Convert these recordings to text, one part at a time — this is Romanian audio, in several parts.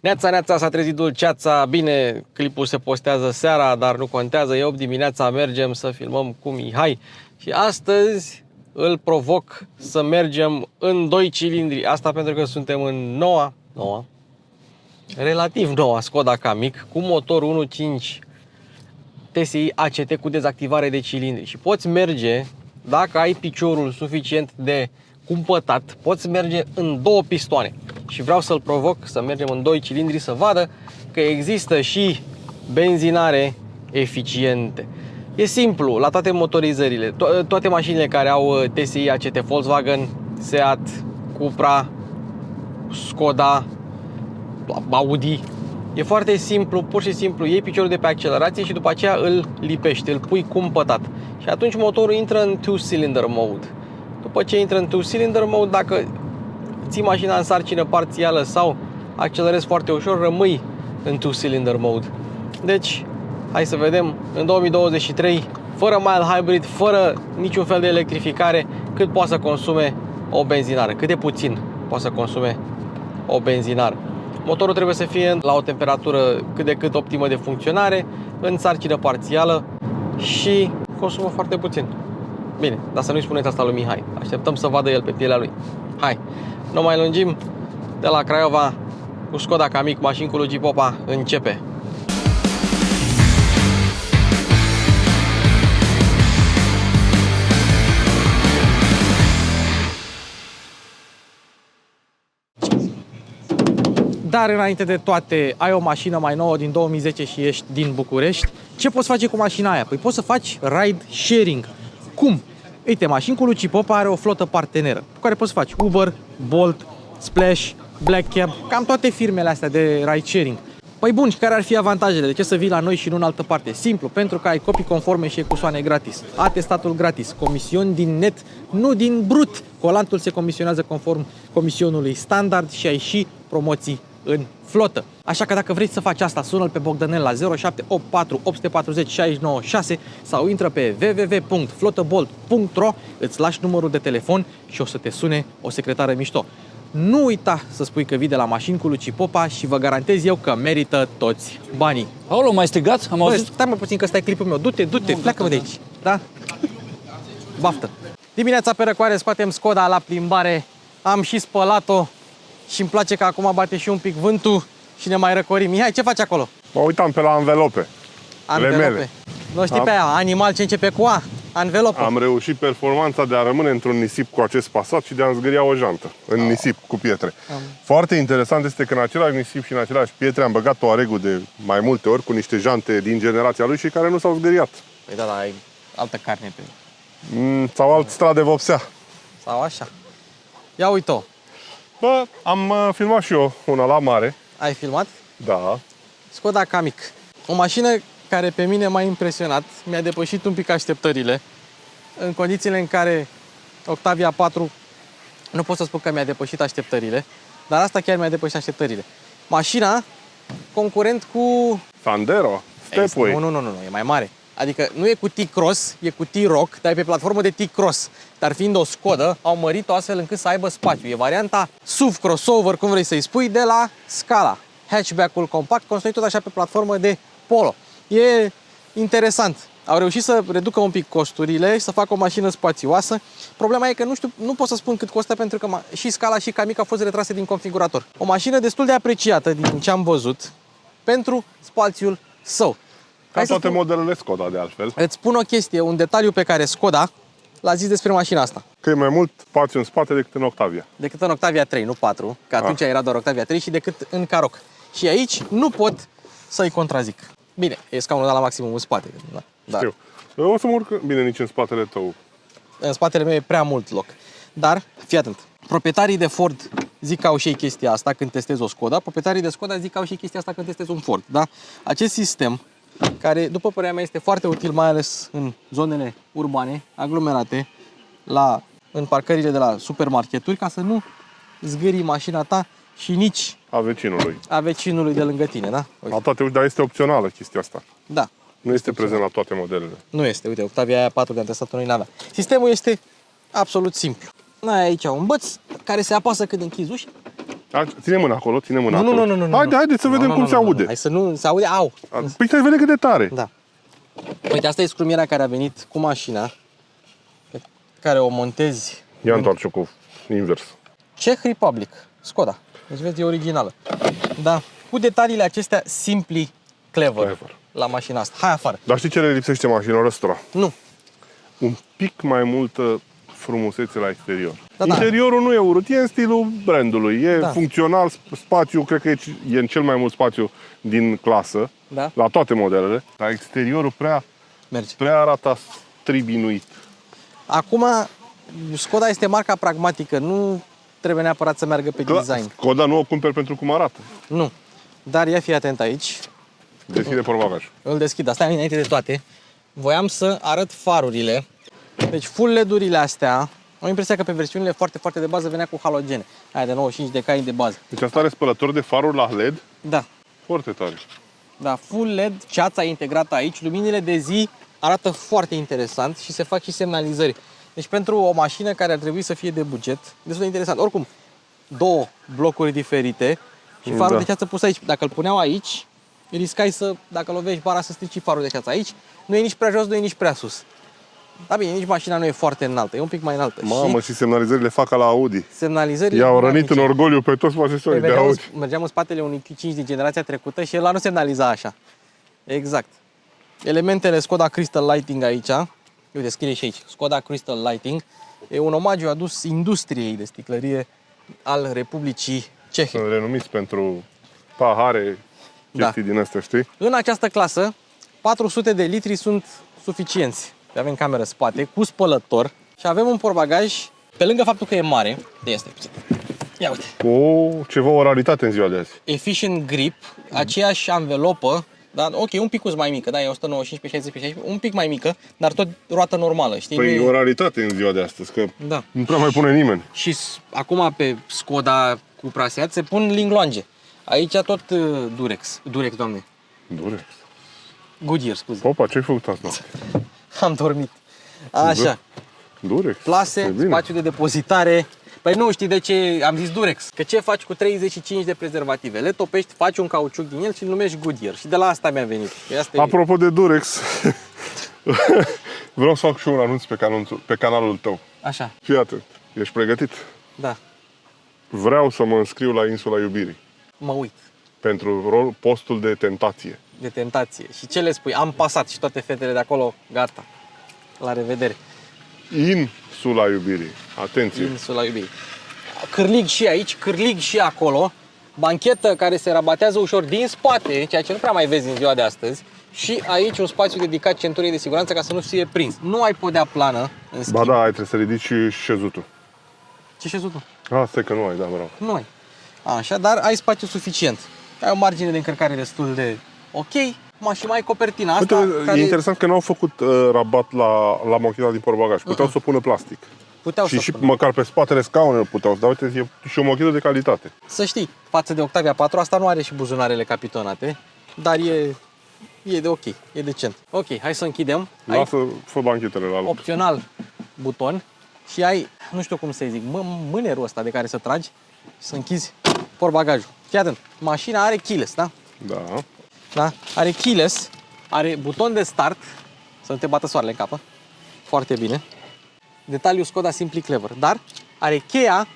Neața, neața, s-a trezit dulceața. Bine, clipul se postează seara, dar nu contează. E 8 dimineața, mergem să filmăm cu Mihai. Și astăzi îl provoc să mergem în 2 cilindri. Asta pentru că suntem în relativ noua Skoda Kamiq cu motor 1.5 TSI ACT cu dezactivare de cilindri. Și poți merge, dacă ai piciorul suficient de cumpătat, poți merge în 2 pistoane. Și vreau să-l provoc să mergem în 2 cilindri să vadă că există și benzinare eficiente. E simplu, la toate motorizările, toate mașinile care au TSI ACT, Volkswagen, Seat, Cupra, Skoda, Audi, e foarte simplu, pur și simplu iei piciorul de pe accelerație și după aceea îl lipești, îl pui cumpătat. Și atunci motorul intră în 2-cylinder mode. După ce intră în 2-cylinder mode, dacă ții mașina în sarcină parțială sau accelerezi foarte ușor, rămâi în 2-cylinder mode. Deci, hai să vedem, în 2023, fără mild hybrid, fără niciun fel de electrificare, cât poate să consume o benzinară, cât de puțin poate să consume o benzinară. Motorul trebuie să fie la o temperatură cât de cât optimă de funcționare, în sarcină parțială și consumă foarte puțin. Bine, dar să nu-i spuneți asta lui Mihai. Așteptăm să vadă el pe pielea lui. Hai, nu mai lungim. De la Craiova cu Skoda Kamiq, mașini cu Luigi Popa, începe. Dar înainte de toate, ai o mașină mai nouă din 2010 și ești din București. Ce poți face cu mașina aia? Păi poți să faci ride sharing. Cum? Uite, mașini cu Luigi Popa are o flotă parteneră cu care poți să faci Uber, Bolt, Splash, Black Cab, cam toate firmele astea de ride sharing. Păi bun, și care ar fi avantajele? De ce să vii la noi și nu în altă parte? Simplu, pentru că ai copii conforme și ecusoane gratis, atestatul gratis, comisiuni din net, nu din brut. Colantul se comisionează conform comisionului standard și ai și promoții în flotă. Așa că dacă vrei să faci asta, sună-l pe Bogdanel la 0784 840 696 sau intră pe www.flotabolt.ro, îți lași numărul de telefon și o să te sune o secretară mișto. Nu uita să spui că vii de la Mașini cu Luigi Popa și vă garantez eu că merită toți banii. Aolo, mai strigat? Am auzit? Stai mă puțin că ăsta e clipul meu. Du-te, pleacă-mă de aici. Da? Baftă. Dimineața pe răcoare scoatem Skoda la plimbare. Am și spălat-o și îmi place că acum bate și un pic vântul și ne mai răcorim. Mihai, ce faci acolo? Mă uitam pe la anvelope. Anvelope. Nu știi pe aia, animal ce începe cu A? Anvelopă. Am reușit performanța de a rămâne într-un nisip cu acest Passat și de a-mi zgâria o jantă în nisip cu pietre. Foarte interesant este că în același nisip și în aceleași pietre am băgat Touareg-ul de mai multe ori cu niște jante din generația lui și care nu s-au zgâriat. Păi da, ai altă carne pe... Sau alt strat de vopsea. Sau așa. Ia uite-o. Bă, am filmat și eu una la mare. Ai filmat? Da. Skoda Kamiq. O mașină care pe mine m-a impresionat. Mi-a depășit un pic așteptările. În condițiile în care Octavia 4, nu pot să spun că mi-a depășit așteptările, dar asta chiar mi-a depășit așteptările. Mașina concurent cu... Sandero, Stepway. Nu, e mai mare. Adică nu e cu T-Cross, e cu T-Roc, dar e pe platformă de T-Cross. Dar fiind o Skoda, au mărit-o astfel încât să aibă spațiu. E varianta SUV crossover, cum vrei să-i spui, de la Scala. Hatchback-ul compact, construit tot așa pe platformă de Polo. E interesant. Au reușit să reducă un pic costurile și să facă o mașină spațioasă. Problema e că nu pot să spun cât costă pentru că și Scala și Kamiq au fost retrase din configurator. O mașină destul de apreciată din ce am văzut pentru spațiul său. Ca toate modelele Skoda, de altfel. Îți spun o chestie, un detaliu pe care Skoda l-a zis despre mașina asta. Că e mai mult spațiu în spate decât în Octavia. Decât în Octavia 3, nu 4, că atunci era doar Octavia 3, și decât în Karoq. Și aici nu pot să-i contrazic. Bine, e scaunul dat la maximum în spate. Da, dar Știu. Eu o să mă urc bine nici în spatele tău. în spatele meu e prea mult loc. Dar, fii atent, proprietarii de Ford zic că au și ei chestia asta când testezi o Skoda, proprietarii de Skoda zic că au și chestia asta când testezi un Ford. Da? Acest sistem, care, după părerea mea, este foarte util, mai ales în zonele urbane, aglomerate, în parcările de la supermarketuri, ca să nu zgârii mașina ta și nici A vecinului. a vecinului de lângă tine, da? Uite. La toate, dar este opțională chestia asta. Da, Nu este prezent la toate modelele. nu este. Uite, Octavia aia 4 de-am testat-o noi n-avea. Sistemul este absolut simplu. Ai aici un băț care se apasă când închizi ușa Ține mâna acolo, ține mâna acolo. Nu. Haide să vedem cum se aude. Hai să nu se aude, au. Păi stai, vede cât de tare. Da. Uite, asta e scrumiera care a venit cu mașina, pe care o montezi. Ia întoarce cu invers. Czech Republic, Skoda. Deci vezi, e originală. Da, cu detaliile acestea simply clever la mașina asta. Hai afară. Dar știi ce le lipsește mașinilor ăstora? Nu. Un pic mai multă frumusețe la exterior. Da. Interiorul nu e urât, e în stilul brandului, e funcțional, spațiu, cred că e în cel mai mult spațiu din clasă, la toate modelele, dar exteriorul prea arată stribinuit. Acum, Skoda este marca pragmatică, nu trebuie neapărat să meargă pe design. Skoda nu o cumperi pentru cum arată. Nu, dar ia fi atent aici. Deschide portbagajul. Îl deschid, asta e înainte de toate. Voiam să arăt farurile. Deci full LED-urile astea, am impresia că pe versiunile foarte, foarte de bază venea cu halogene. Aia de 95 de cai de bază. Deci asta are spălător de faruri la LED? Da. Foarte tare. Da, full LED, ceața integrată aici, luminile de zi arată foarte interesant și se fac și semnalizări. Deci pentru o mașină care ar trebui să fie de buget, destul de interesant. Oricum, două blocuri diferite și farul de ceață pus aici. Dacă îl puneau aici, riscai să, dacă lovești bara, să strici farul de ceață. Aici nu e nici prea jos, nu e nici prea sus. Da, bine, nici mașina nu e foarte înaltă, e un pic mai înaltă. Mamă, și semnalizările fac ca la Audi. Semnalizările I-au rănit în orgoliu pe toți posesorii de Audi. Mergeam în spatele unui Q5 din generația trecută și el nu semnaliza așa. Exact. Elementele Skoda Crystal Lighting aici. Uite, scrie și aici, Skoda Crystal Lighting. E un omagiu adus industriei de sticlărie al Republicii Cehe. Sunt renumiți pentru pahare, chestii din astea, știi? În această clasă, 400 de litri sunt suficienți. Avem cameră spate, cu spălător și avem un portbagaj, pe lângă faptul că e mare, este puțin. Ia uite. Ceva o raritate în ziua de azi. Efficient grip, aceeași anvelopă, dar ok, un pic mai mică, da, e 195 pe 60 pe 60, un pic mai mică, dar tot roată normală, știi? Păi e o raritate în ziua de astăzi, că da. Nu prea mai pune nimeni. Și acum pe Skoda cu praseat se pun lingloange. Aici tot Durex, doamne. Durex? Goodyear, scuze. Popa, ce-ai făcut azi? Am dormit. Așa. Durex? Plase, spațiu de depozitare. Păi nu, știi de ce am zis Durex? Că ce faci cu 35 de prezervative? Le topești, faci un cauciuc din el și îl numești Goodyear. Și de la asta mi-a venit. Apropo de Durex, vreau să fac și un anunț pe canalul tău. Așa. Fii atent. Ești pregătit? Da. Vreau să mă înscriu la Insula Iubirii. Mă uit. Pentru postul de tentație. De tentație. Și ce le spui? Am pasat și toate fetele de acolo, gata. La revedere. Insula Iubirii. Atenție. Insula Iubirii. Cârlig și aici, cârlig și acolo. Banchetă care se rabatează ușor din spate, ceea ce nu prea mai vezi în ziua de astăzi. Și aici un spațiu dedicat centurii de siguranță ca să nu fie prins. Nu ai podea plană, în schimb. Ba da, ai trebuie să ridici și șezutul. Ce șezutul? Stai că nu ai, da, bravo. Nu ai. Așa, dar ai spațiu suficient. Ai o margine de încărcare destul de ok. Și mai ai copertina asta. Uite, care... E interesant că n-au făcut rabat la mochila din portbagaj. Puteau să pună plastic. Și măcar pe spatele scaunelor puteau. Dar uite, e și o mochilă de calitate. Să știi, față de Octavia 4, asta nu are și buzunarele capitonate, dar e de ok, e decent. Ok, hai să închidem. Lasă, fă banchetele la loc. Opțional buton și ai, nu știu cum să zic, mânerul ăsta de care să tragi și să închizi portbagajul. Fii atent, mașina are keyless, da? Da. Da? Are keyless, are buton de start, să nu te bată soarele în capă. Foarte bine. Detaliul Skoda Simply Clever, dar are cheia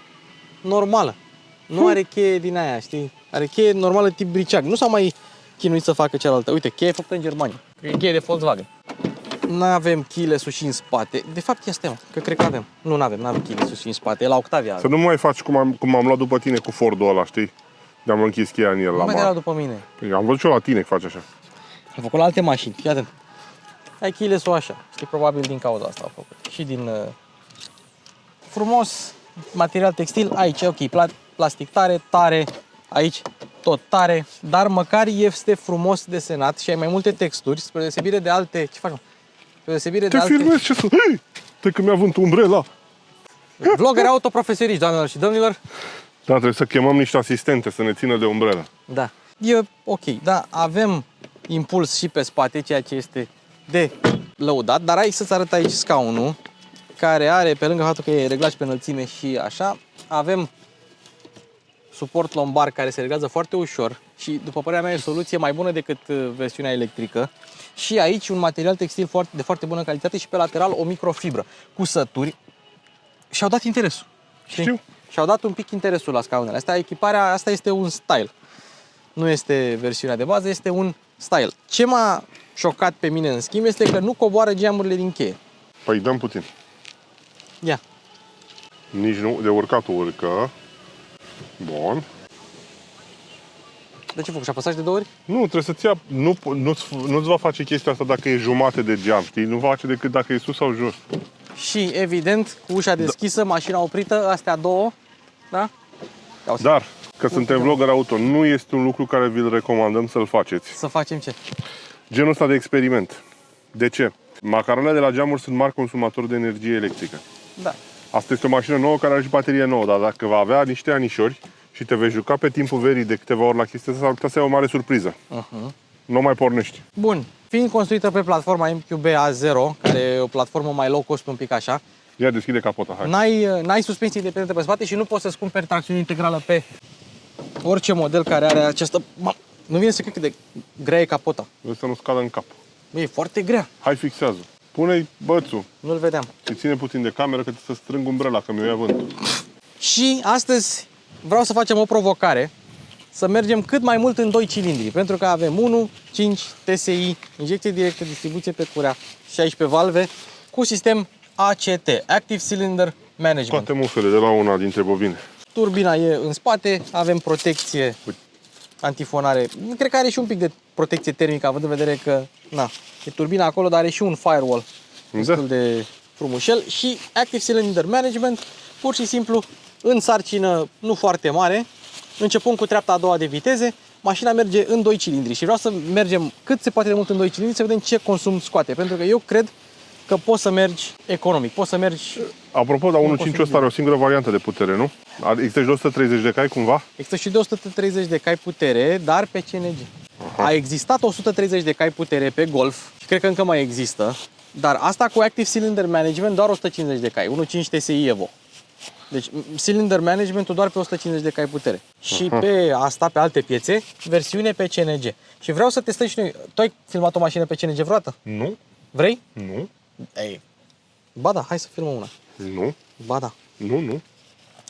normală. Nu are cheie din aia, știi? Are cheie normală tip briceag. Nu s-au mai chinuit să facă cealaltă. Uite, cheie făcută în Germania. E cheie de Volkswagen. Nu avem keyless-ul și în spate. De fapt, este, mă, că cred că avem. Nu avem keyless-ul și în spate. E la Octavia. Să nu mai faci cum am luat după tine cu Fordul ăla, știi? De-am închis cheia în el la mare. Nu mai după mine. Păi, am văzut și eu la tine că faci așa. Am făcut la alte mașini. Fii atent. Ai keyless-ul așa. Știi, probabil din cauza asta au făcut. Și din... Frumos, material textil, aici, ok, plastic tare, aici tot tare, dar măcar este frumos desenat și ai mai multe texturi, spre deosebire de alte... Ce faci, mă? Spre deosebire de alte... Te filmezi, ce să... Hei! Te că mi-a vânt umbrela! Vloggeri autoprofesioniști, doamnelor și domnilor. Da, trebuie să chemăm niște asistente să ne țină de umbrela. Da, e ok, da, avem impuls și pe spate, ceea ce este de lăudat, dar hai să-ți arăt aici scaunul, care are, pe lângă faptul că e reglaj pe înălțime și așa, avem suport lombar care se reglează foarte ușor și, după părerea mea, e o soluție mai bună decât versiunea electrică. Și aici un material textil de foarte bună calitate și pe lateral o microfibră. Cusături. Și-au dat interesul. Știu. Și-au dat un pic interesul la scaunele astea. Echiparea asta este un style. Nu este versiunea de bază, este un style. Ce m-a șocat pe mine, în schimb, este că nu coboară geamurile din cheie. Păi dăm puțin. Ia. Nici nu, de urcat urcă. Bun. De ce fac? Și apăsați de 2 ori? Nu, trebuie să-ți ia, nu-ți va face chestia asta dacă e jumate de geam, știi? Nu va face decât dacă e sus sau jos. Și, evident, cu ușa deschisă, mașina oprită, astea două, da? Dar, că suntem vlogger auto, nu este un lucru care vi-l recomandăm să-l faceți. Să facem ce? Genul ăsta de experiment. De ce? Macaronele de la geamuri sunt mari consumatori de energie electrică. Da. Asta este o mașină nouă care are și baterie nouă, dar dacă va avea niște anișori și te vei juca pe timpul verii de câteva ori la chestia asta, s-ar putea să ai o mare surpriză. Nu mai pornești. Bun. Fiind construită pe platforma MQB A0, care e o platformă mai low cost un pic așa, Ia deschide capota, hai. n-ai suspensii independente pe spate și nu poți să-ți cumperi tracțiune integrală pe orice model care are această... Nu vine să cred cât de grea e capota. Vrei să nu scadă în cap. Bă, e foarte grea. Hai, fixează. Pune-i bățul Nu-l vedeam. și ține puțin de cameră că să strâng umbrela, că mi-o ia vântul. Și astăzi vreau să facem o provocare, să mergem cât mai mult în 2 cilindri, pentru că avem 1, 5, TSI, injecție directă, distribuție pe curea, 16 valve, cu sistem ACT, Active Cylinder Management. Toate mufele de la una dintre bobine. Turbina e în spate, avem protecție antifonare. Cred că are și un pic de protecție termică, având în vedere că e turbina acolo, dar are și un firewall destul de frumușel. Și Active Cylinder Management, pur și simplu, în sarcină nu foarte mare, începând cu treapta a doua de viteze, mașina merge în 2 cilindri și vreau să mergem cât se poate de mult în 2 cilindri, să vedem ce consum scoate, pentru că eu cred că poți să mergi economic, poți să mergi... Apropo, dar 1.5 ăsta are o singură variantă de putere, nu? Există și de 130 de cai cumva? Există și de 130 de cai putere, dar pe CNG. A existat 130 de cai putere pe Golf și cred că încă mai există, dar asta cu Active Cylinder Management doar 150 de cai, 1.5 TSI Evo. Deci Cylinder Management-ul doar pe 150 de cai putere. Și pe asta, pe alte piețe, versiune pe CNG. Și vreau să testăm și noi. Tu ai filmat o mașină pe CNG vreodată? Nu. Vrei? Nu. Ei. Ba da, hai să filmăm una. Nu. Ba da. Nu.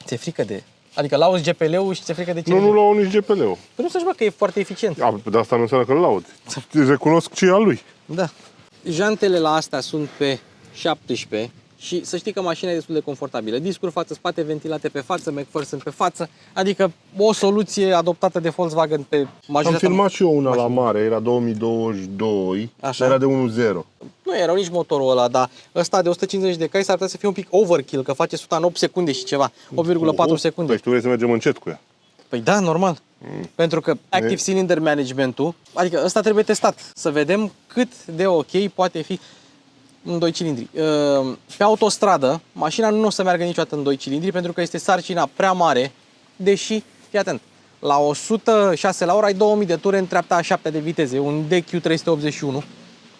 Ți-e frică de... Adică lauzi GPL-ul și ți-e frică de CNG? Nu laud nici GPL-ul. Păi nu să-și bă că e foarte eficient. De asta nu înseamnă că îl laud. Recunosc ce e al lui. Da. Jantele la astea sunt pe 17 și să știi că mașina e destul de confortabilă. Discuri față-spate, ventilate pe față, McPherson pe față, adică o soluție adoptată de Volkswagen pe majoritatea... Am filmat și eu una la mare, era 2022, Așa. era de 1.0. Nu erau nici motorul ăla, dar ăsta de 150 de cai s-ar putea să fie un pic overkill, că face 100 în 8 secunde și ceva, 8,4 secunde. Păi tu vrei să mergem încet cu ea. Păi da, normal. Pentru că Active Cylinder Management-ul, adică ăsta trebuie testat, să vedem cât de ok poate fi în 2 cilindri. Pe autostradă, mașina nu o să meargă niciodată în 2 cilindri pentru că este sarcina prea mare, deși, fii atent, la 106 la oră ai 2000 de ture în treapta a 7 de viteze, un DQ381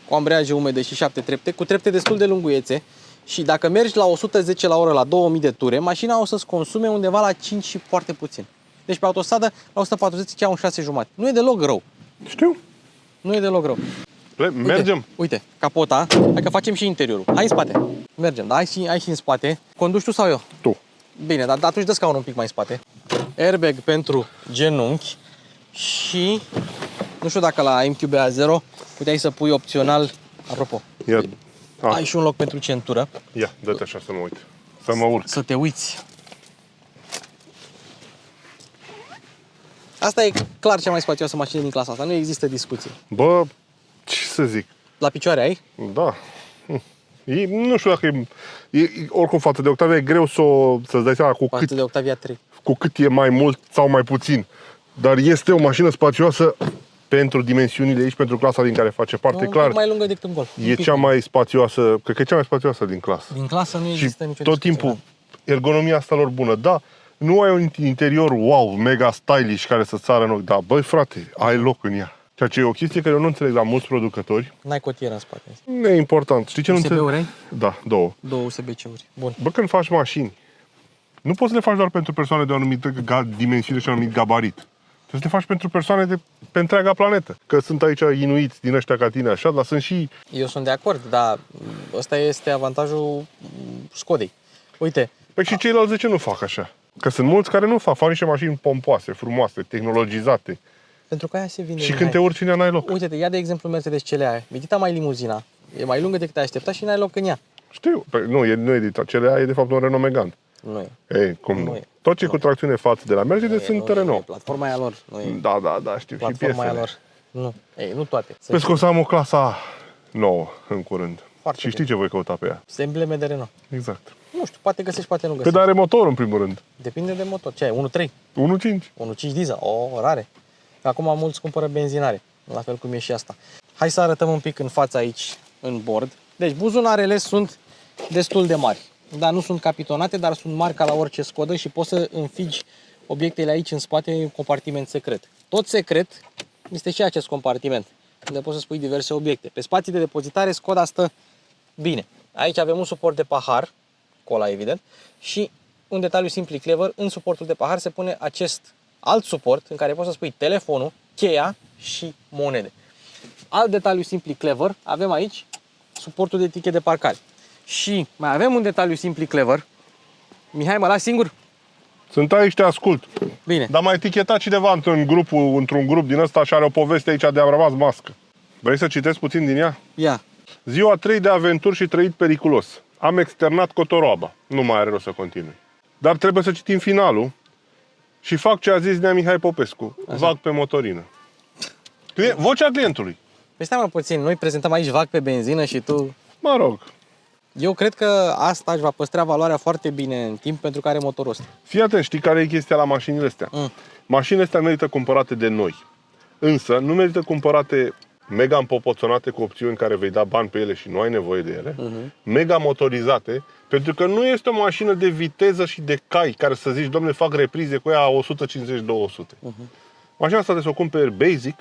cu ambreiaje umede și 7 trepte, cu trepte destul de lunguiețe și dacă mergi la 110 la oră la 2000 de ture, mașina o să-ți consume undeva la 5 și foarte puțin. Deci pe autostradă la 140 chiar un 6 jumate. Nu e deloc rău. Știu. Nu e deloc rău. Mergem. Uite, capota. Hai că facem și interiorul. Hai în spate. Mergem, da? Hai și în spate. Conduci tu sau eu? Tu. Bine, dar atunci dă scaunul un pic mai în spate. Airbag pentru genunchi și nu știu dacă la MQB A0 puteai să pui opțional, apropo, Ia. ai și un loc pentru centură. Ia, dă-te așa să mă uit. Să mă urc. Să te uiți. Asta e clar cea mai spațioasă mașină din clasa asta, nu există discuție. Bă, ce să zic? La picioare ai? Da. Nu știu dacă oricum față de Octavia e greu să-ți dai seama Față de Octavia 3. cu cât e mai mult sau mai puțin. Dar este o mașină spațioasă pentru dimensiunile aici, pentru clasa din care face parte, Nu, clar. mai lungă decât un Golf. E cea mai spațioasă, cred că e cea mai spațioasă din clasă. Din clasă nu Și există nicio tot discuție, timpul ergonomia asta lor bună. Da, nu ai un interior wow, mega stylish care să sară în ochi, dar băi frate, ai loc în ea. Ceea ce e o chestie care eu nu înțeleg la mulți producători. N-ai cotieră în spate. Nu e important. Știi ce nu înțeleg? USB-uri ai? Da, două. 2 USB-C-uri. Bun. Bă, când faci mașini Nu poți să le faci doar pentru persoane de o anumită dimensiune și un anumit gabarit. Trebuie să le faci pentru persoane de pe întreaga planetă. Că sunt aici inuiți din ăștia ca tine așa, dar sunt și... Eu sunt de acord, dar ăsta este avantajul Skodei. Uite, Păi și ceilalți de ce nu fac așa? Că sunt mulți care nu fac niște mașini pompoase, frumoase, tehnologizate. pentru că aia se vinde. Și când te urci în ea, n-ai loc. Uite-te, ia de exemplu Mercedes CLA. Medita mai limuzina. E mai lungă decât ai așteptat și n-ai loc în ea. Știu. Păi, nu e CLA, e de fapt un Renault Megane. Nu e. Ei, cum Nu nu? e. Tot ce cu tracțiune față de la Mercedes sunt E Renault. platforma aia lor. Nu e Da, știu. Și platforma aia piesele. lor. Nu. Ei, nu toate. Vezi că o să am o clasa nouă în curând. Foarte Și știi ce voi căuta pe ea? Sunt embleme de Renault. Exact. Nu știu, poate găsești, poate nu Pe găsești. dar are motor în primul rând. Depinde de motor. Ce ai? 1.3? 1.5. 1.5 diesel. O, rare. Acum mulți cumpără benzinare. La fel cum e și asta. Hai să arătăm un pic în fața aici, în bord. Deci buzunarele sunt destul de mari. Dar nu sunt capitonate, dar sunt mari ca la orice Skodă și poți să înfigi obiectele aici în spate, un compartiment secret. Tot secret este și acest compartiment, unde poți să spui diverse obiecte. Pe spații de depozitare Skoda stă bine. Aici avem un suport de pahar, cola evident, și un detaliu simply clever, în suportul de pahar se pune acest alt suport în care poți să spui telefonul, cheia și monede. Alt detaliu simply clever, avem aici suportul de tichet de parcare. Și mai avem un detaliu simply clever. Mihai, mă las singur? Sunt aici, te ascult. Bine. Dar mai etichetat cineva într-un grup din ăsta și are o poveste aici de am rămas mască. Vrei să citesc puțin din ea? Ia. Ziua 3 de aventuri și trăit periculos. Am externat cotoroaba. Nu mai are rost să continui. Dar trebuie să citim finalul și fac ce a zis Nea Mihai Popescu. Așa. VAG pe motorină. Vocea clientului. Păi stai mă puțin, noi prezentăm aici VAG pe benzină și tu... Mă rog. Eu cred că asta își va păstra valoarea foarte bine în timp pentru că are motorul ăsta. Fii atent, știi care e chestia la mașinile astea? Mașinile astea merită cumpărate de noi. Însă nu merită cumpărate mega împopoțonate cu opțiuni care vei da bani pe ele și nu ai nevoie de ele, mega motorizate, pentru că nu este o mașină de viteză și de cai care să zici, domne, fac reprize cu ea a 150-200. Mașina asta de să o cumperi basic,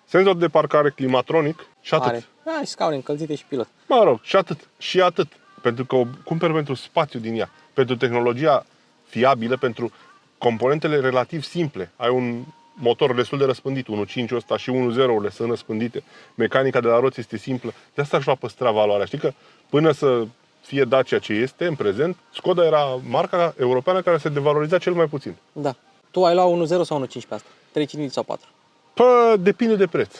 senzor de parcare, climatronic și atât. Are. Și scaune încălzite și pilot. Mă rog, și atât. Și atât. Pentru că o cumperi pentru spațiu din ea, pentru tehnologia fiabilă, pentru componentele relativ simple. Ai un motor destul de răspândit, 1.5 ăsta și 1.0-urile sunt răspândite. Mecanica de la roți este simplă. De asta își va păstra valoarea. Știi că până să fie Dacia ce este în prezent, Skoda era marca europeană care se devaloriza cel mai puțin. Da. Tu ai luat 1.0 sau 1.5 pe asta? 3 cilindri sau 4? Pă, depinde de preț.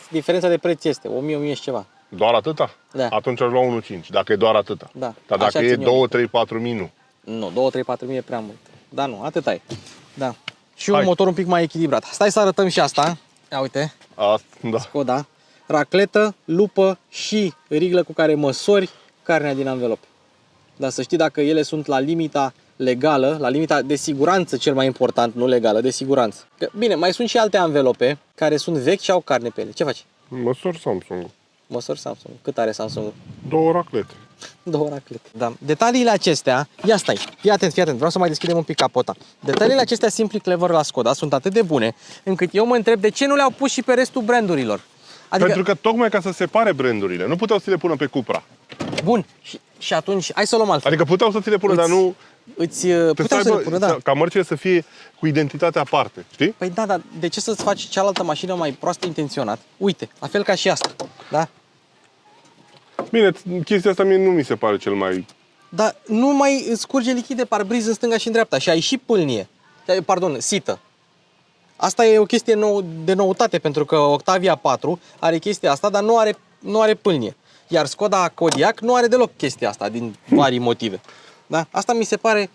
Diferența de preț este 1.000 și ceva. Doar atâta? Da. Atunci aș lua 1.5, dacă e doar atâta. Da. Dar dacă Așa e țin eu. 2, 3, 4 mii, nu. Nu, 2, 3, 4 mii e prea mult. Da, nu, atâta e. Da. Și un Hai. motor un pic mai echilibrat. Stai să arătăm și asta. Ia uite, Asta, da. Skoda. Racletă, lupă și riglă cu care măsori carnea din anvelope. Dar să știi dacă ele sunt la limita legală, la limita de siguranță cel mai important, nu legală, de siguranță. Că, bine, mai sunt și alte anvelope care sunt vechi și au carne pe ele. Ce faci? Măsori Samsung. Măsori Samsung. Cât are Samsung? 2 raclete. 2 raclete. Da. Detaliile acestea, ia stai, fii atent, vreau să mai deschidem un pic capota. Detaliile acestea simply clever la Skoda sunt atât de bune, încât eu mă întreb de ce nu le-au pus și pe restul brandurilor. Adică, Pentru că tocmai ca să separe brandurile, nu puteau să le pună pe Cupra. bun, și atunci, hai să o luăm altfel. Adică puteau să ți le pună, dar nu... Puteau să le pună, da. Ca mărcile să fie cu identitate aparte, știi? Păi da, dar de ce să-ți faci cealaltă mașină mai proastă intenționat? Uite, la fel ca și asta, da? Bine, chestia asta mie nu mi se pare cel mai... Dar nu mai îți scurge lichid de parbriz în stânga și în dreapta și ai și pâlnie. Pardon, sită. Asta e o chestie de noutate, pentru că Octavia 4 are chestia asta, dar nu are pâlnie. Iar Skoda Kodiaq nu are deloc chestia asta, din vari motive. Da? Asta mi se pare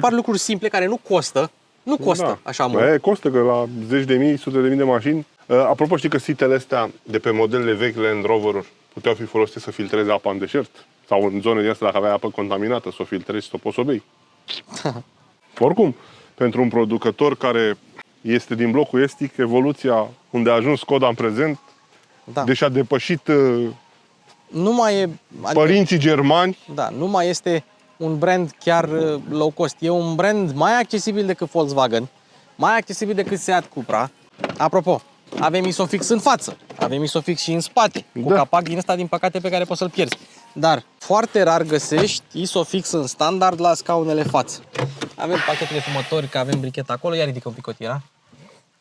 lucruri simple care nu costă. Nu costă așa mult. Costă că la zeci de mii, sute de mii de mașini. Apropo, știi că sitele astea de pe modelele vechi Land Rover-uri puteau fi folosite să filtreze apa în deșert? Sau în zone din astea, dacă aveai apă contaminată, să o filtrezi și să o poți să o bei. Oricum, pentru un producător care este din blocul estic, evoluția unde a ajuns Skoda în prezent, Da. deși a depășit Nu mai e... părinții germani, Da, nu mai este un brand chiar low cost. E un brand mai accesibil decât Volkswagen, mai accesibil decât Seat Cupra. Apropo, avem Isofix în față, avem Isofix și în spate, cu Da. capac din ăsta, din păcate, pe care poți să-l pierzi. Dar foarte rar găsești ISOFIX în standard la scaunele față. Avem pachetele fumători, că avem bricheta acolo, ia ridică un pic cotira.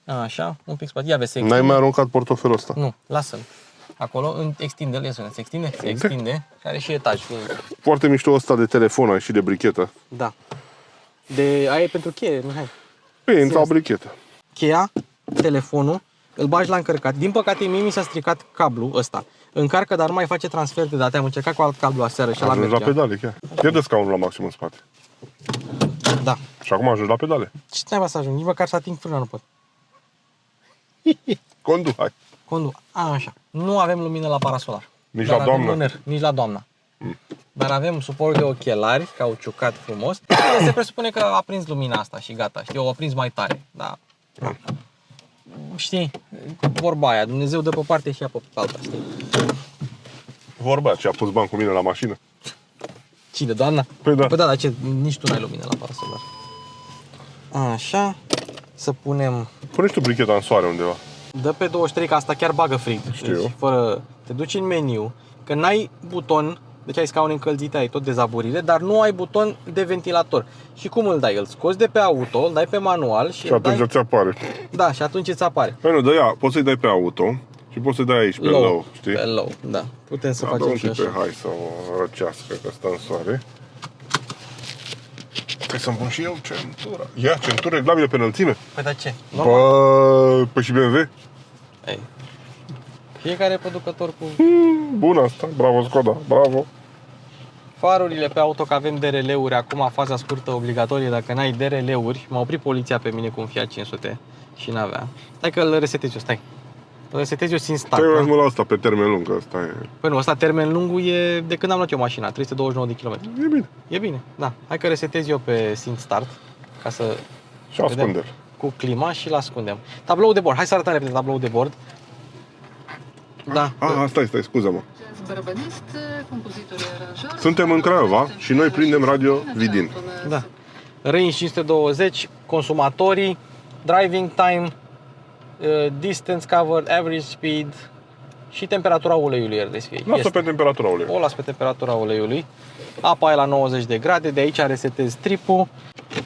Așa, un pic spate. Ia vezi, se N-ai extinde. mai aruncat portofelul ăsta? Nu, lasă-l. Acolo, extinde-l, ia să se extinde? Se extinde, și are și etaj. Foarte mișto ăsta de telefon, ai și de brichetă. Da. Aia e pentru cheie, Mihai. Păi, intra o brichetă. Cheia, telefonul, îl bagi la încărcat. Din păcate, mie mi s-a stricat cablul ăsta. Încarcă, dar nu mai face transfer de date. Am încercat cu alt cablu aseară și la Ajungi la mergea. pedale chiar. Pierde scaunul la maxim în spate. Da. Și acum ajungi la pedale. Ce n-ai să ajung? Nici măcar să ating frâna nu pot. Condu, hai. Condu. Așa. Nu avem lumină la parasolar. Nici Dar la avem doamnă? luner, nici la doamna. Dar avem suport de ochelari, cauciucat frumos. Se presupune că a prins lumina asta și gata. Știi, o a prins mai tare. Da. Știi, vorba aia, Dumnezeu dă pe parte și ia pe alta, știi? Vorba ce a pus bani cu mine la mașină. Cine, doamna? Păi da. Păi da, dar ce, nici tu n-ai lumină la parasolar. Așa, să punem, Pune și tu bricheta în soare undeva. dă pe 23, că asta chiar bagă frig. Știu. Deci, fără, te duci în meniu, că n-ai buton, deci ai scaune încălzite, ai tot dezaburire, dar nu ai buton de ventilator. Și cum îl dai? Îl scoți de pe auto, îl dai pe manual și Și atunci ți apare. Da, și atunci îți apare. Păi nu, ia, poți să-i dai pe auto și poți să-i dai aici pe low, știi? Pe low, da. Putem să Da, facem un și pic pe așa. hai să o răcească, că stă în soare. Trebuie să-mi pun și eu centura. Ia, centură reglabilă pe înălțime? Păi da ce? Normal. Păi și BMW? Ei. Fiecare producător cu Bun asta, bravo Skoda, bravo. farurile pe auto, că avem DRL-uri acum, faza scurtă obligatorie, dacă n-ai DRL-uri, m-a oprit poliția pe mine cu un Fiat 500 și n-avea. Stai că îl resetez eu, stai. Îl resetez eu sin start. Stai Da? mă la asta pe termen lung, asta e. Păi nu, ăsta termen lungul e de când am luat eu mașina, 329 de km. E bine. E bine, da. Hai că resetez eu pe sin start, ca să Și ascunde-l. cu clima și-l ascundem. Tablou de bord, hai să arătăm repede tablou de bord. Da. Stai, scuză-mă. Suntem în Craiova și noi prindem Radio Vidin. Da. Range 520, consumatorii, driving time, distance covered, average speed și temperatura uleiului RDSV. Lasă pe temperatura uleiului. O las pe temperatura uleiului. Apa e la 90 de grade, de aici resetez tripul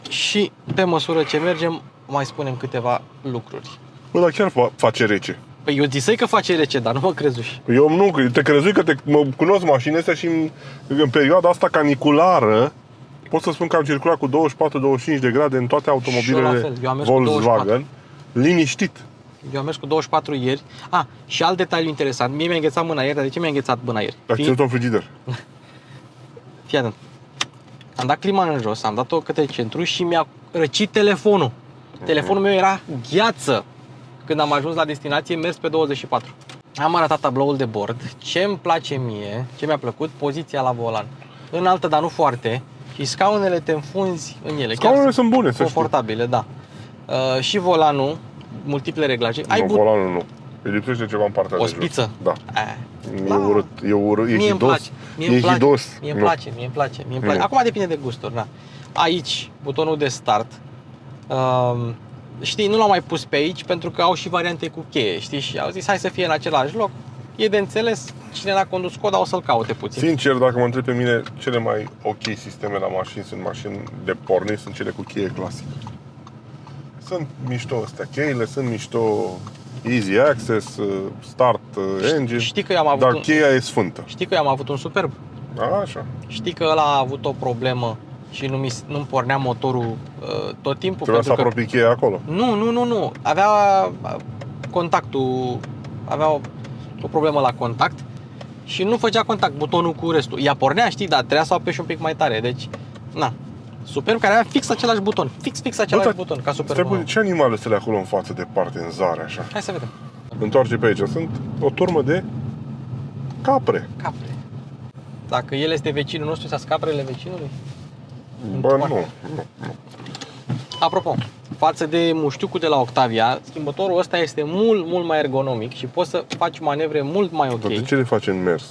și pe măsură ce mergem mai spunem câteva lucruri. Bă, dar chiar face rece. Păi eu zisei că face rece, dar nu mă crezuși. Eu nu, te crezui că mă cunosc mașinile astea și în perioada asta caniculară pot să spun că am circulat cu 24-25 de grade în toate Și eu la automobilele fel, eu am mers cu Volkswagen. 24. Liniștit. Eu am mers cu 24 ieri. Și alt detaliu interesant. Mie mi-a înghețat mâna ieri, dar de ce mi-a înghețat mâna ieri? Ai ținut un frigider. Fii atent. Am dat clima în jos, am dat-o către centru și mi-a răcit telefonul. Telefonul meu era gheață. Când am ajuns la destinație, mers pe 24. Am arătat tabloul de bord. Ce îmi place mie, ce mi-a plăcut, poziția la volan. Înaltă, dar nu foarte. Și scaunele te înfunzi în ele. Scaunele sunt bune, să știi. confortabile, da. Și volanul, multiple reglaje. Nu, volanul nu. Îi lipsește ceva în partea O de jos. spiță? Da. E urât, e Mie îmi place. E hidos. Mie îmi place. Acum depinde de gusturi, da. Aici, butonul de start. Știi, nu l-am mai pus pe aici pentru că au și variante cu cheie, știi? Și au zis hai să fie în același loc. E de înțeles, cine n-a condus Skoda o să-l caute puțin. Sincer, dacă mă întreb pe mine, cele mai ok sisteme la mașini sunt mașini de pornit, sunt cele cu cheie clasică. Sunt mișto astea, cheile sunt mișto, easy access, start engine, Știi că eu am avut dar cheia e sfântă. Știi că eu am avut un Superb? Așa. Știi că ăla a avut o problemă și nu-mi pornea motorul tot timpul? Trebuia să pentru că... apropii cheia acolo. Nu. Avea contactul, avea o problemă la contact și nu făcea contact butonul cu restul. Ea pornea, știi, dar trebuia să o apeși un pic mai tare. Deci, na. Superb care avea fix același buton. Fix același buton ca Superb. Stai, ce animale sunt acolo în față, departe, în zare, așa? Hai să vedem. Întoarce pe aici. Sunt o turmă de capre. Capre. Dacă el este vecinul nostru, să caprele vecinului? Bă, nu. Apropo, față de muștiucul de la Octavia, schimbătorul ăsta este mult mai ergonomic și poți să faci manevre mult mai ok. Dar de ce le faci în mers?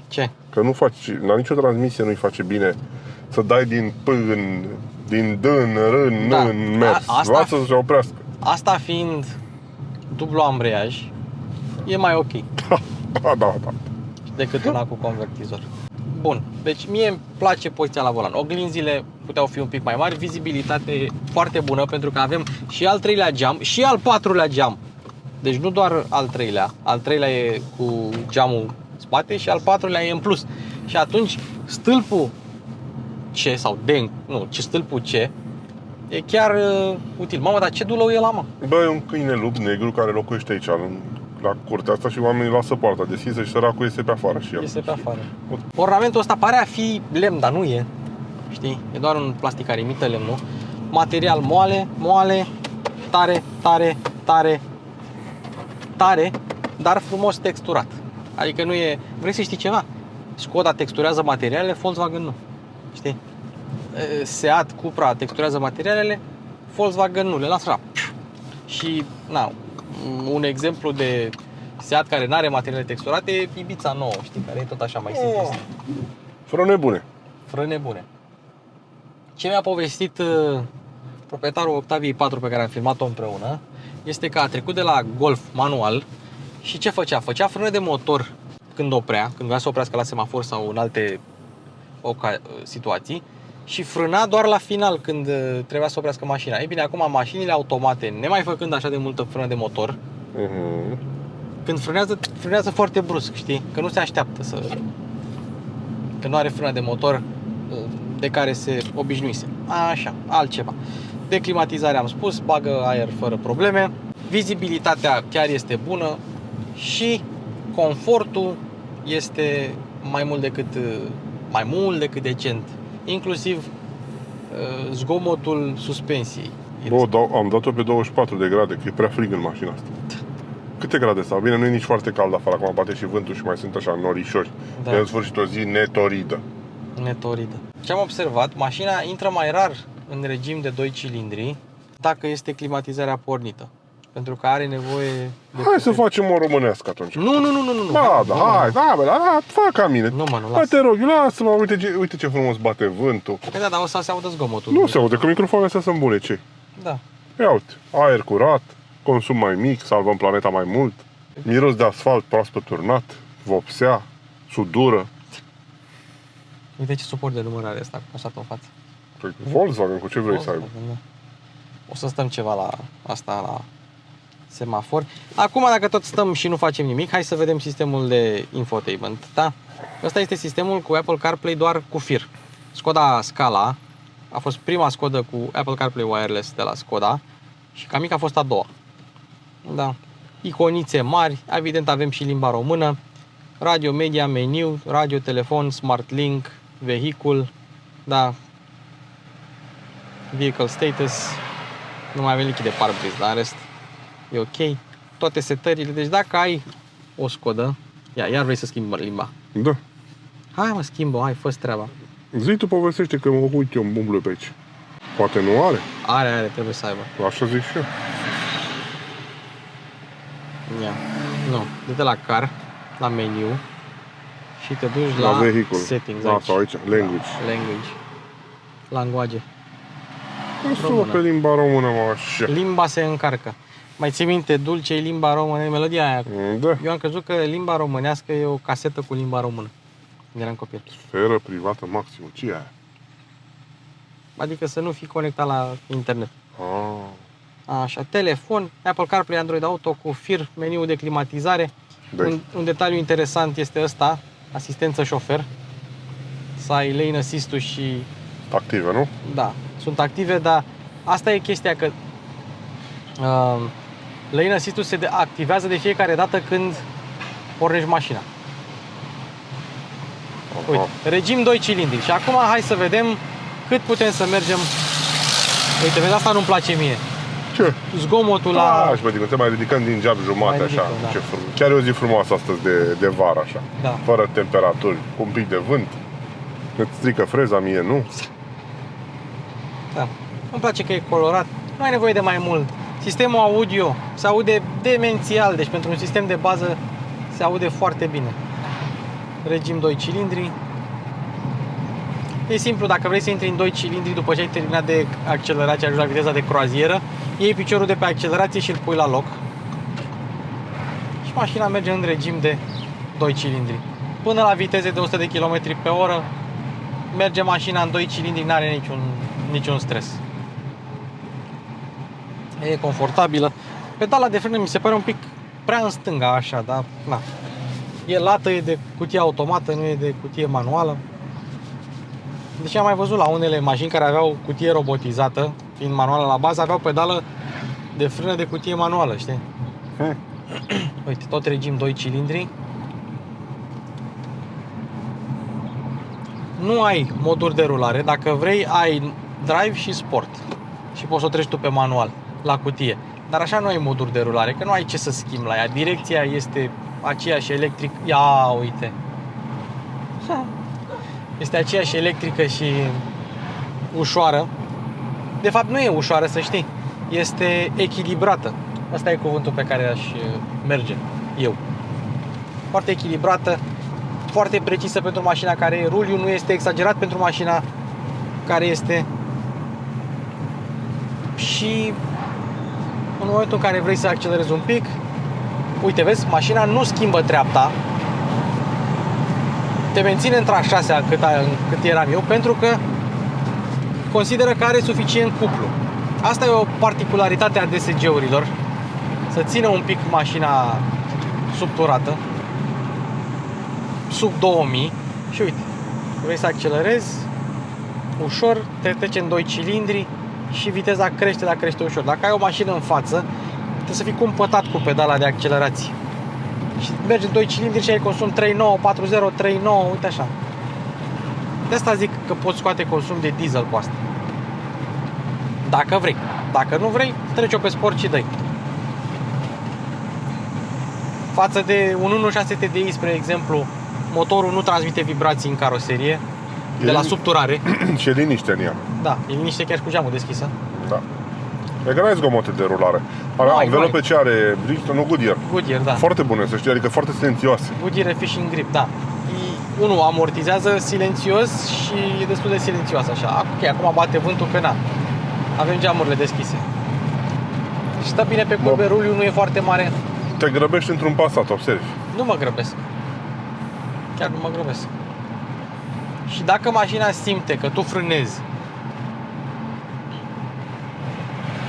Ce? Că nu faci, la nicio transmisie nu-i face bine să dai din P din D în R în mers. Vreau să se oprească. Asta fiind dublu ambreiaj, e mai ok Da. decât una cu convertizor. bun. Deci mie îmi place poziția la volan. Oglinzile puteau fi un pic mai mari, vizibilitate foarte bună pentru că avem și al treilea geam și al patrulea geam. Deci nu doar al treilea. Al treilea e cu geamul spate și al patrulea e în plus. Și atunci stâlpul C sau D, nu, stâlpul C e chiar util. Mamă, dar ce dulău e la, mă? Bă, e un câine lup negru care locuiește aici, la curtea asta și oamenii lasă poarta deschisă și săracul iese pe afară și el. Iese pe afară. Ornamentul ăsta pare a fi lemn, dar nu e. Știi? E doar un plastic care imită lemnul. Material moale, moale, tare, tare, tare, tare, dar frumos texturat. Adică nu e... Vrei să știi ceva? Skoda texturează materialele, Volkswagen nu. Știi? Seat, Cupra texturează materialele, Volkswagen nu, le lasă așa. Și, na, un exemplu de Seat care nu are materiale texturate e Ibiza nouă, știi, care e tot așa mai simplistă. Frâne bune. Frâne bune. Ce mi-a povestit proprietarul Octaviei 4 pe care am filmat-o împreună este că a trecut de la Golf manual și ce făcea? Făcea frână de motor când oprea, când vrea să oprească la semafor sau în alte situații și frâna doar la final când trebuia să oprească mașina. Ei bine, acum mașinile automate, nemai făcând așa de multă frână de motor, când frânează foarte brusc, știi? Că nu se așteaptă că nu are frână de motor de care se obișnuise. Așa, altceva. De climatizare am spus, bagă aer fără probleme. Vizibilitatea chiar este bună și confortul este mai mult decât decent. Inclusiv zgomotul suspensiei. Am dat-o pe 24 de grade, că e prea frig în mașina asta. Câte grade stau? Bine, nu e nici foarte cald afară, acum bate și vântul și mai sunt așa norișori. Da. E în sfârșit o zi netoridă. Netoridă. Ce am observat, mașina intră mai rar în regim de 2 cilindri dacă este climatizarea pornită. Pentru că are nevoie de... Hai să facem o românească atunci. Nu. Ba, da, hai, fă ca mine. Nu, mă, nu, Hai, te rog, lasă-mă, uite ce frumos bate vântul. Păi da, dar o să se audă zgomotul. Nu se aude, că microfoanele astea sunt bune, ce? Da. Ia uite, aer curat, consum mai mic, salvăm planeta mai mult, miros de asfalt proaspăt turnat, vopsea, sudură. Uite ce suport de numărare asta cu așa în față. Păi, Volkswagen, cu ce vrei să aibă? Da. O să stăm ceva la asta, la semafor. Acum, dacă tot stăm și nu facem nimic, hai să vedem sistemul de infotainment, da? Ăsta este sistemul cu Apple CarPlay doar cu fir. Skoda Scala a fost prima Skoda cu Apple CarPlay Wireless de la Skoda și ca mic a fost a doua. Da. Iconițe mari, evident avem și limba română, radio, media, meniu, radio, telefon, smart link, vehicul, da, vehicle status, nu mai avem lichid de parbriz, dar în rest e ok. Toate setările, deci dacă ai o Skoda, iar vrei să schimbi limba. Da. Hai mă, schimbă, hai, fă-ți treaba. Zi tu povestește că mă uit eu umblu pe aici. Poate nu are? Are, trebuie să aibă. Așa zic și eu. Ia. Nu, du-te la car, la meniu și te duci la vehicul. settings Da, sau aici, language. Da, language. Langoage. Sună pe limba română, mă, așa. Limba se încarcă. Mai ții minte, dulce e limba română, e melodia aia. Da. Eu am crezut că limba românească e o casetă cu limba română. Când eram copil. Sferă privată maximă. Ce e aia? Adică să nu fii conectat la internet. Ah. Așa, telefon, Apple CarPlay, Android Auto cu fir, meniul de climatizare. Un detaliu interesant este ăsta, asistență șofer. Să ai lane assist-ul și... Active, nu? Da, sunt active, dar asta e chestia că lane assist-ul se activează de fiecare dată când pornești mașina. Uite, regim 2 cilindri și acum hai să vedem cât putem să mergem. Uite, vezi, asta nu-mi place mie. Ce? Zgomotul la... Așa, mă, te mai ridicăm din geam jumate, așa. Da. Ce frumos. Chiar e o zi frumoasă astăzi de vară, așa. Da. Fără temperaturi, cu un pic de vânt. Îți strică freza, mie nu. Da. Îmi place că e colorat. Nu ai nevoie de mai mult. Sistemul audio se aude demențial, deci pentru un sistem de bază se aude foarte bine. Regim 2 cilindri. E simplu, dacă vrei să intri în 2 cilindri după ce ai terminat de accelerație, ajungi la viteza de croazieră, iei piciorul de pe accelerație și îl pui la loc. Și mașina merge în regim de 2 cilindri. până la viteze de 100 de km pe oră merge mașina în 2 cilindri, n-are niciun stres. E confortabilă. Pedala de frână mi se pare un pic prea în stânga așa, dar na. E lată, e de cutie automată, nu e de cutie manuală. Deși am mai văzut la unele mașini care aveau cutie robotizată, fiind manuală la bază, aveau pedală de frână de cutie manuală, știi? Uite, tot regim 2 cilindri. Nu ai moduri de rulare, dacă vrei ai drive și sport. Și poți să o treci tu pe manual, la cutie. Dar așa nu ai moduri de rulare, că nu ai ce să schimbi la ea. Direcția este aceeași electric. Ia uite. Este aceeași electrică și ușoară. De fapt nu e ușoară, să știi. Este echilibrată. Asta e cuvântul pe care aș merge eu. Foarte echilibrată, foarte precisă pentru mașina care e. Ruliul nu este exagerat pentru mașina care este. Și în momentul în care vrei să accelerezi un pic, uite, vezi, mașina nu schimbă treapta. Te menține între a 6-a cât eram eu, pentru că consideră că are suficient cuplu. Asta e o particularitate a DSG-urilor, să țină un pic mașina subturată, sub 2000. Și uite, vrei să accelerezi ușor, te trece în 2 cilindri și viteza crește, dar crește ușor. Dacă ai o mașină în față, trebuie să fii cumpătat cu pedala de accelerație. Și mergi în 2 cilindri și ai consum 3.9, 4.0, 3.9, uite așa. De asta zic că poți scoate consum de diesel cu asta. Dacă vrei. Dacă nu vrei, treci-o pe sport și dă-i. Față de un 1.6 TDI, spre exemplu, motorul nu transmite vibrații în caroserie, de la subturare. Și e liniște în ea. Da, e liniște chiar și cu geamul deschisă. Da. E că n-ai zgomote de rulare. Are anvelope ce are Bridgestone, nu Goodyear. Goodyear, da. Foarte bune, să știi, adică foarte silențioase. Goodyear Fishing Grip, da. Unul amortizează silențios și e destul de silențios așa. Ok, acum bate vântul că na. Avem geamurile deschise. Și stă bine pe curbe, ruliul nu e foarte mare. Te grăbești într-un Passat, observi. Nu mă grăbesc. Chiar nu mă grăbesc. Și dacă mașina simte că tu frânezi,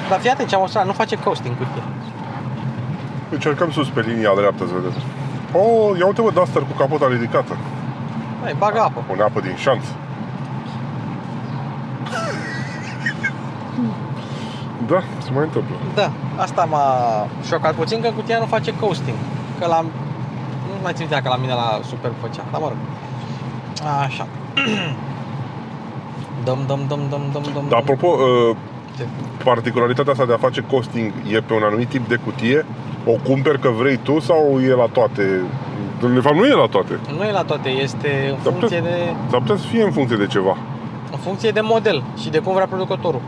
dar fii atent ce am măsurat, nu face coasting cu tine. Încercăm sus pe linia dreaptă, să vedeți. Oh, ia uite, bă, Duster cu capota ridicată. Băi, bagă apă. Pune apă din șanț. Da, se mai întâmplă. Da, asta m-a șocat puțin, că cutia nu face coasting. Că la... Nu mai țin că la mine la Superb făcea, dar mă rog. Așa. Dăm. Dar apropo, particularitatea asta de a face costing e pe un anumit tip de cutie? O cumperi că vrei tu sau e la toate? De fapt nu e la toate. Nu e la toate, este în funcție de... S-ar putea să fie în funcție de ceva. În funcție de model și de cum vrea producătorul.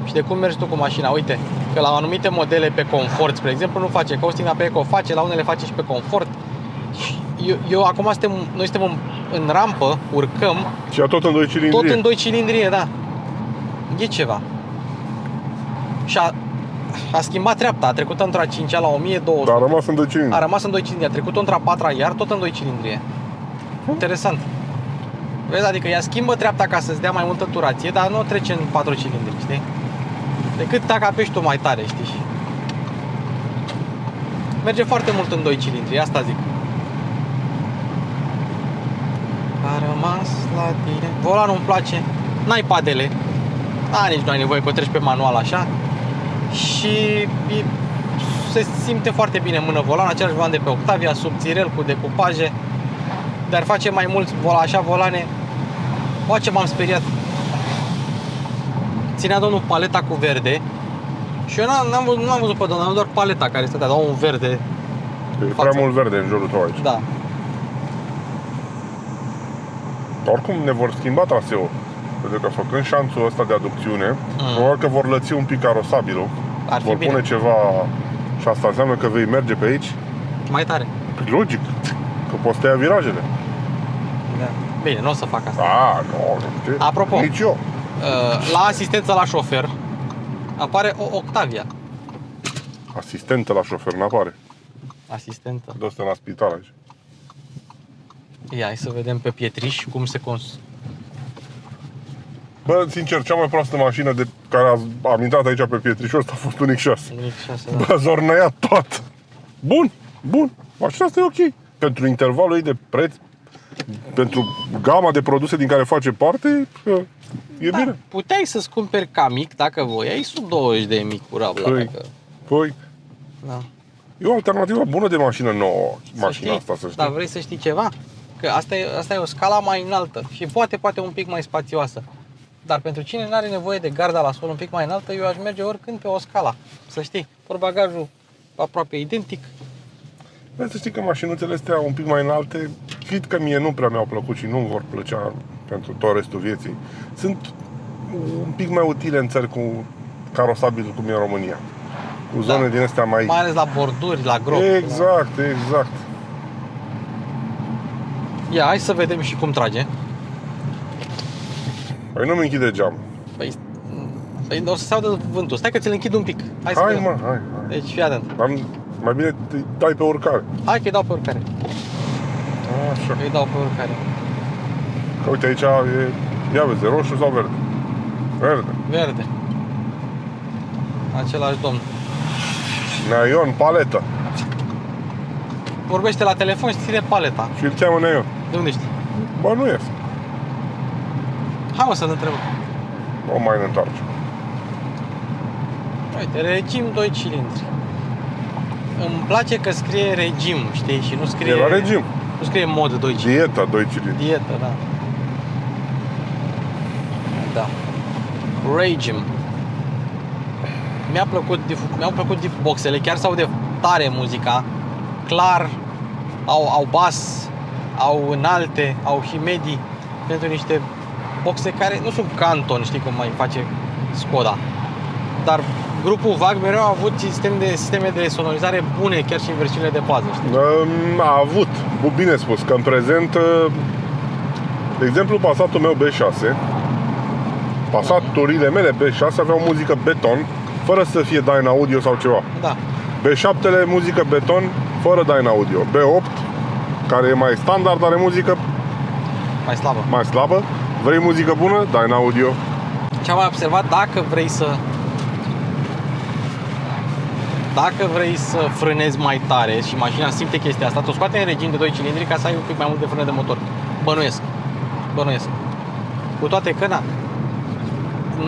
Și de cum mergi tu cu mașina. Uite, că la anumite modele pe confort, spre exemplu, nu face coasting, dar pe eco face, la unele face și pe confort. Și eu acum noi suntem în rampă, urcăm. Și tot în 2 cilindri. Tot în 2 cilindri, da. E ceva. Și a schimbat treapta, a trecut într-a 5-a la 1200. Dar a rămas în 2 cilindri. A rămas în 2 cilindri, a trecut într-a 4-a iar tot în 2 cilindri. Interesant. Vezi, adică ea schimbă treapta ca să-ți dea mai multă turație, dar nu o trece în 4 cilindri, știi? Decât dacă apeși tu mai tare, știi? Merge foarte mult în 2 cilindri, asta zic. A rămas la tine. Volanul îmi place. N-ai padele. Nici nu ai nevoie că o treci pe manual așa. Și se simte foarte bine în mână volan, același volan de pe Octavia, subțirel cu decupaje. Dar face mai mulți așa volane. Bă, ce m-am speriat. Ținea domnul paleta cu verde. Și eu n-am văzut pe domnul, am doar paleta care stătea, dar un verde. E prea mult verde în jurul tău aici. Da. Oricum ne vor schimba traseul. Pentru că făcând șanțul ăsta de aducțiune, probabil că vor lăți un pic carosabilul. Vor pune ceva și asta înseamnă că vei merge pe aici mai tare. Logic, că poți tăia virajele. Da. Bine, nu o să fac asta. Nu. Apropo, nici eu. La asistență la șofer apare o Octavia. Asistentă la șofer n-apare. Asistentă. Dă-te la spital aici. Ia, hai să vedem pe pietriș cum se Bă, sincer, cea mai proastă mașină de care am intrat aici pe Pietrișor ăsta a fost un X6. Un X6, da. Bă, zornăia tot. Bun. Mașina asta e ok. Pentru intervalul ei de preț, pentru gama de produse din care face parte, e bine. Puteai să-ți cumperi ca mic, dacă voiai, sub 20.000 curabla. Păi, Da. e o alternativă bună de mașină nouă, mașina știi, asta, să știi. Dar vrei să știi ceva? Că asta e o scala mai înaltă și poate un pic mai spațioasă. Dar pentru cine nu are nevoie de garda la sol un pic mai înaltă, eu aș merge oricând pe o scala. Să știi, portbagajul aproape identic. Vreau să știi că mașinuțele astea un pic mai înalte, chit că mie nu prea mi-au plăcut și nu vor plăcea pentru tot restul vieții, sunt un pic mai utile în țări cu carosabil cum e în România. Cu zone din astea mai ales la borduri, la gropi. Exact. Ia, hai să vedem și cum trage. Păi nu-mi închide geamul. Păi o să se audă vântul. Stai că ți-l închid un pic. Hai. Hai. Deci fii atent. Mai bine te dai pe urcare. Hai că îi dau pe urcare. Așa. Îi dau pe urcare. Că uite aici ia vezi, roșu sau verde? Verde. Același domn. Neion, paletă. Vorbește la telefon și ține paleta. Și îl cheamă Neion. De unde știi? Bă, nu ies. Hai mă să-l întreb. O mai întoarce. Uite, regim 2 cilindri. Îmi place că scrie regim, știi? Și nu scrie... E la regim. Nu scrie mod 2 cilindri. Dieta 2 cilindri. Dietă, da. Da. Regim. Mi-au plăcut boxele, chiar s-aude tare muzica. Clar, au bas, au înalte, au himedi pentru niște boxe care nu sunt Canton, știi cum mai face Skoda. Dar grupul VAG mereu a avut sisteme de sonorizare bune, chiar și în versiunile de bază, știi? A avut, bine spus, că în prezent, de exemplu, Passatul meu B6, Passaturile mele B6 aveau muzică beton, fără să fie Dynaudio sau ceva. Da. B7-le muzică beton, fără Dynaudio. B8, care e mai standard, are muzică mai slabă. Vrei muzică bună? Dynaudio. Ce am mai observat, dacă vrei să frânezi mai tare și mașina simte chestia asta, tu scoate în regim de 2 cilindri ca să ai un pic mai mult de frână de motor. Bănuiesc. Cu toate că,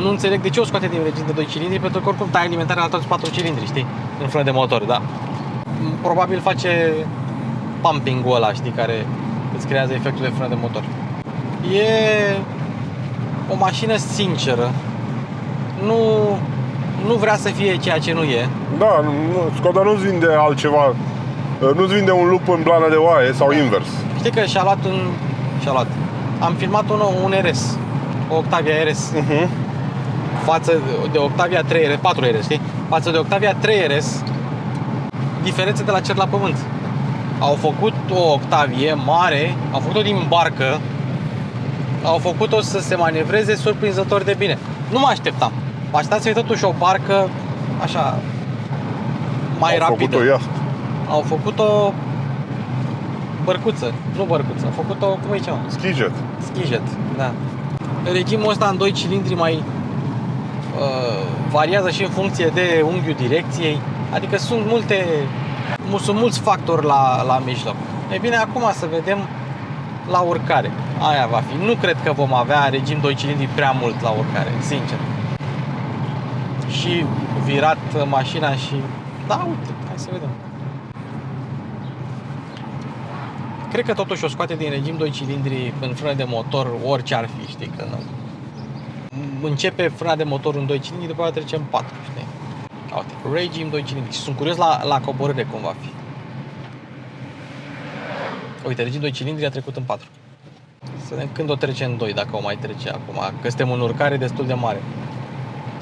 nu înțeleg de ce o scoate din regim de 2 cilindri, pentru că oricum dai alimentarea la toți 4 cilindri, știi? În frână de motor, da. Probabil face pumping-ul ăla, știi, care îți creează efectul de frână de motor. E o mașină sinceră. Nu vrea să fie ceea ce nu e. Da, Skoda nu-ți vinde altceva. Nu-ți vinde un lup în blană de oaie sau invers. Știi că și-a luat. Am filmat un RS, o Octavia RS. Față de Octavia 3RS, 4RS, știi? Față de Octavia 3RS, diferențe de la cer la pământ. Au făcut o Octavie mare, au făcut-o din barcă, au făcut-o să se manevreze surprinzător de bine. Nu mă așteptam. Mă așteptam să fie totuși o barcă așa mai rapidă. Au făcut-o iaht. Au făcut-o bărcuță, nu bărcuță, au făcut-o, cum îi cheamă? Skijet, da. Regimul ăsta în 2 cilindri mai variază și în funcție de unghiul direcției. Adică sunt mulți factori la mijloc. E bine, acum să vedem la urcare. Aia va fi. Nu cred că vom avea regim 2 cilindri prea mult la urcare, sincer. Și virat mașina și... Da, uite, hai să vedem. Cred că totuși o scoate din regim 2 cilindri în frână de motor, orice ar fi, știi, că nu. Începe frâna de motor în 2 cilindri, după aceea trece în 4, știi? Uite, regim 2 cilindri. Și sunt curios la coborâre cum va fi. Uite, regim 2 cilindri a trecut în 4. Să vedem când o trece în 2, dacă o mai trece acum, că suntem în urcare destul de mare.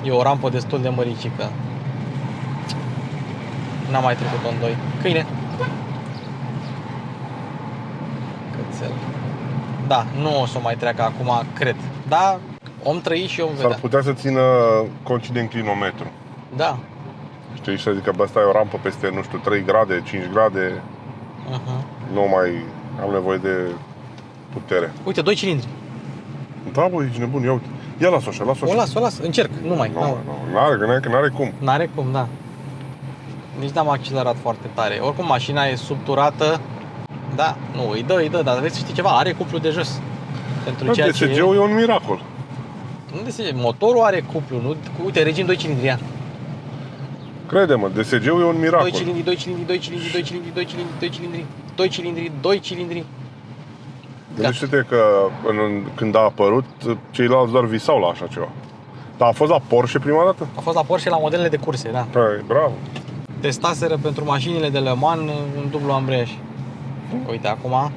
E o rampă destul de măricică. N-am mai trecut-o în 2. Câine! Cățel. Da, nu o să o mai treacă acum, cred. Da, om trăi și om vedea. S-ar putea să țină cont de inclinometru. Da. Știi, să zic că asta e o rampă peste, nu știu, 3 grade, 5 grade. Nu mai am nevoie de putere. Uite, 2 cilindri. Da, bă, ești nebun, ia uite. Ia las-o așa, las-o așa. O las, încerc, nu mai. Nu, n-are cum. N-are cum, da. Nici n-am accelerat foarte tare. Oricum mașina e subturată. Da, nu, îi dă, dar vreți să știi ceva, are cuplu de jos. Pentru ceea ce DSG-ul e un miracol. Nu DSG, motorul are cuplu, nu? Uite, regim 2 cilindri, ia. Crede-mă, DSG-ul e un miracol. 2 cilindri, 2 cilindri, 2 cilindri, 2 cilindri, 2 cilindri, 2 cilindri, 2 cilindri, 2 cilindri. Gândește-te că când a apărut, ceilalți doar visau la așa ceva. Dar a fost la Porsche prima dată? A fost la Porsche la modelele de curse, da. Păi, bravo. Testaseră pentru mașinile de Le Mans un dublu ambreiaj. Uite, acum...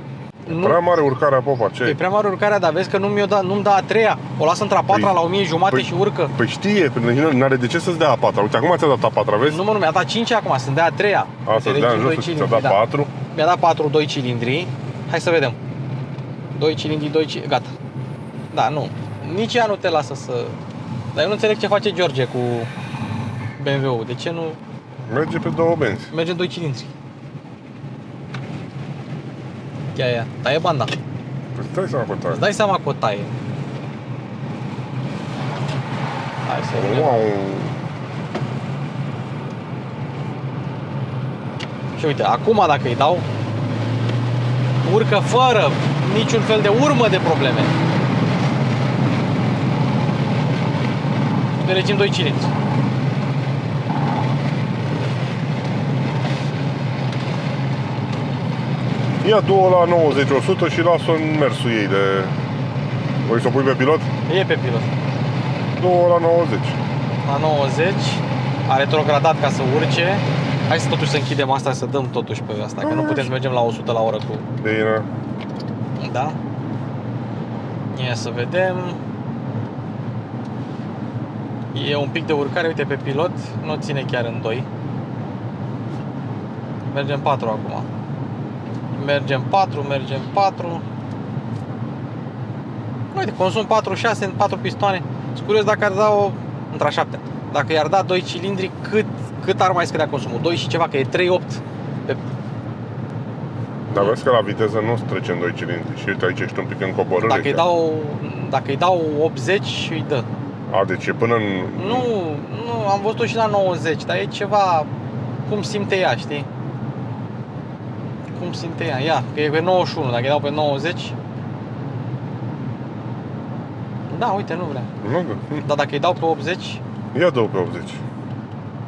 Prea mare urcarea popa, ce? E prea mare urcarea, dar vezi că nu-mi dă a treia. O lasă între a patra la 1500 și urcă. Păi știe, nu are de ce să-ți dea a patra. Uite, acum ți-a dat a patra, vezi? Nu, mi-a dat 5 acum, să-mi dea a treia. Să-ți dea în jos, ți-a dat 4. Mi-a dat 4, 2 cilindri. Hai să vedem. 2 cilindri, 2 cilindri, gata. Da, nu. Nici ea nu te lasă să... Dar eu nu înțeleg ce face George cu BMW-ul. De ce nu... Merge pe 2 benzi. Merge în 2 cilindri. Ia, taie banda. Păi stai seama cu taie. Îți dai seama că o taie. Hai să vedem. Wow. Și uite, acum dacă îi dau, urcă fără niciun fel de urmă de probleme. De regim 2 cilindri. Ia du-o la 90-100 și lasă-o în mersul ei de... Vrei să o pui pe pilot? E pe pilot. Du-o la 90. La 90 a retrogradat ca să urce. Hai să totuși să închidem asta, să dăm totuși pe asta, că nu putem să mergem la 100 la oră cu... Bine. Da? Ia să vedem. E un pic de urcare, uite pe pilot, nu ține chiar în 2. Mergem 4 acum. Mergem 4. Uite, consum 4.6 în 4 pistoane. Sunt curios dacă ar da o... între a 7. Dacă i-ar da 2 cilindri, cât ar mai scădea consumul? 2 și ceva, că e 3.8 pe... Dar vezi că la viteză nu trece în 2 cilindri. Și uite, aici ești un pic în coborâre. Dacă îi dau 80, îi dă. A, deci e până în... Nu, am văzut-o și la 90, dar e ceva... Cum simte ea, știi? Cum simte ea? Ia, că e pe 91, dacă îi dau pe 90... Da, uite, nu vrea. Nu, Dar dacă îi dau pe 80, ia dă pe 80.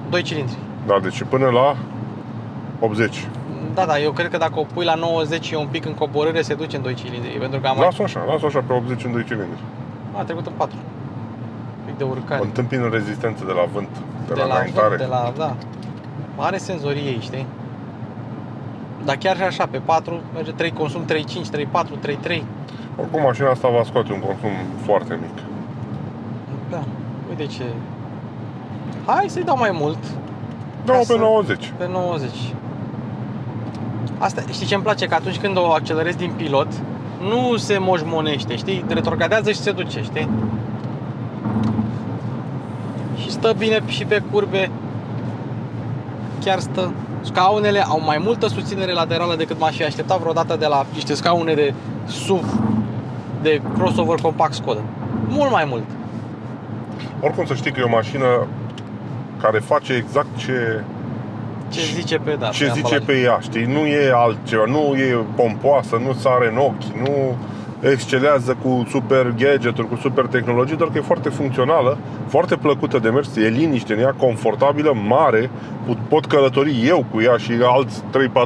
2 cilindri. Da, deci până la 80. Da, eu cred că dacă o pui la 90 e un pic în coborâre, se duce în 2 cilindri. Pentru că am mai... Lasă-o așa pe 80 în 2 cilindri. A trecut în 4. Un pic de urcare. Întâmpină rezistență de la vânt, de la vânt, înaintare. da. Are senzorii ei, știi? Dar chiar și așa, pe 4 merge 3 consum, 3.5, 3.4, 3.3. Oricum mașina asta va scoate un consum foarte mic. Da, uite ce... Hai să-i dau mai mult. Da, pe 90. Pe 90. Asta, știi ce îmi place? Că atunci când o accelerezi din pilot, nu se moșmonește, știi? Retrogradează și se duce, știi? Și stă bine și pe curbe. Chiar stă. Scaunele au mai multă susținere laterală decât m-aș fi așteptat vreodată de la niște scaune de SUV, de crossover compact Skoda. Mult mai mult. Oricum să știi că e o mașină care face exact ce zice pe, da, ce pe zice ambalaj. pe ea, știi? Nu e altceva, nu e pompoasă, nu sare în ochi, nu excelează cu super gadget-uri, cu super tehnologii, doar că e foarte funcțională, foarte plăcută de mers, e liniște în ea, confortabilă, mare, pot călători eu cu ea și alți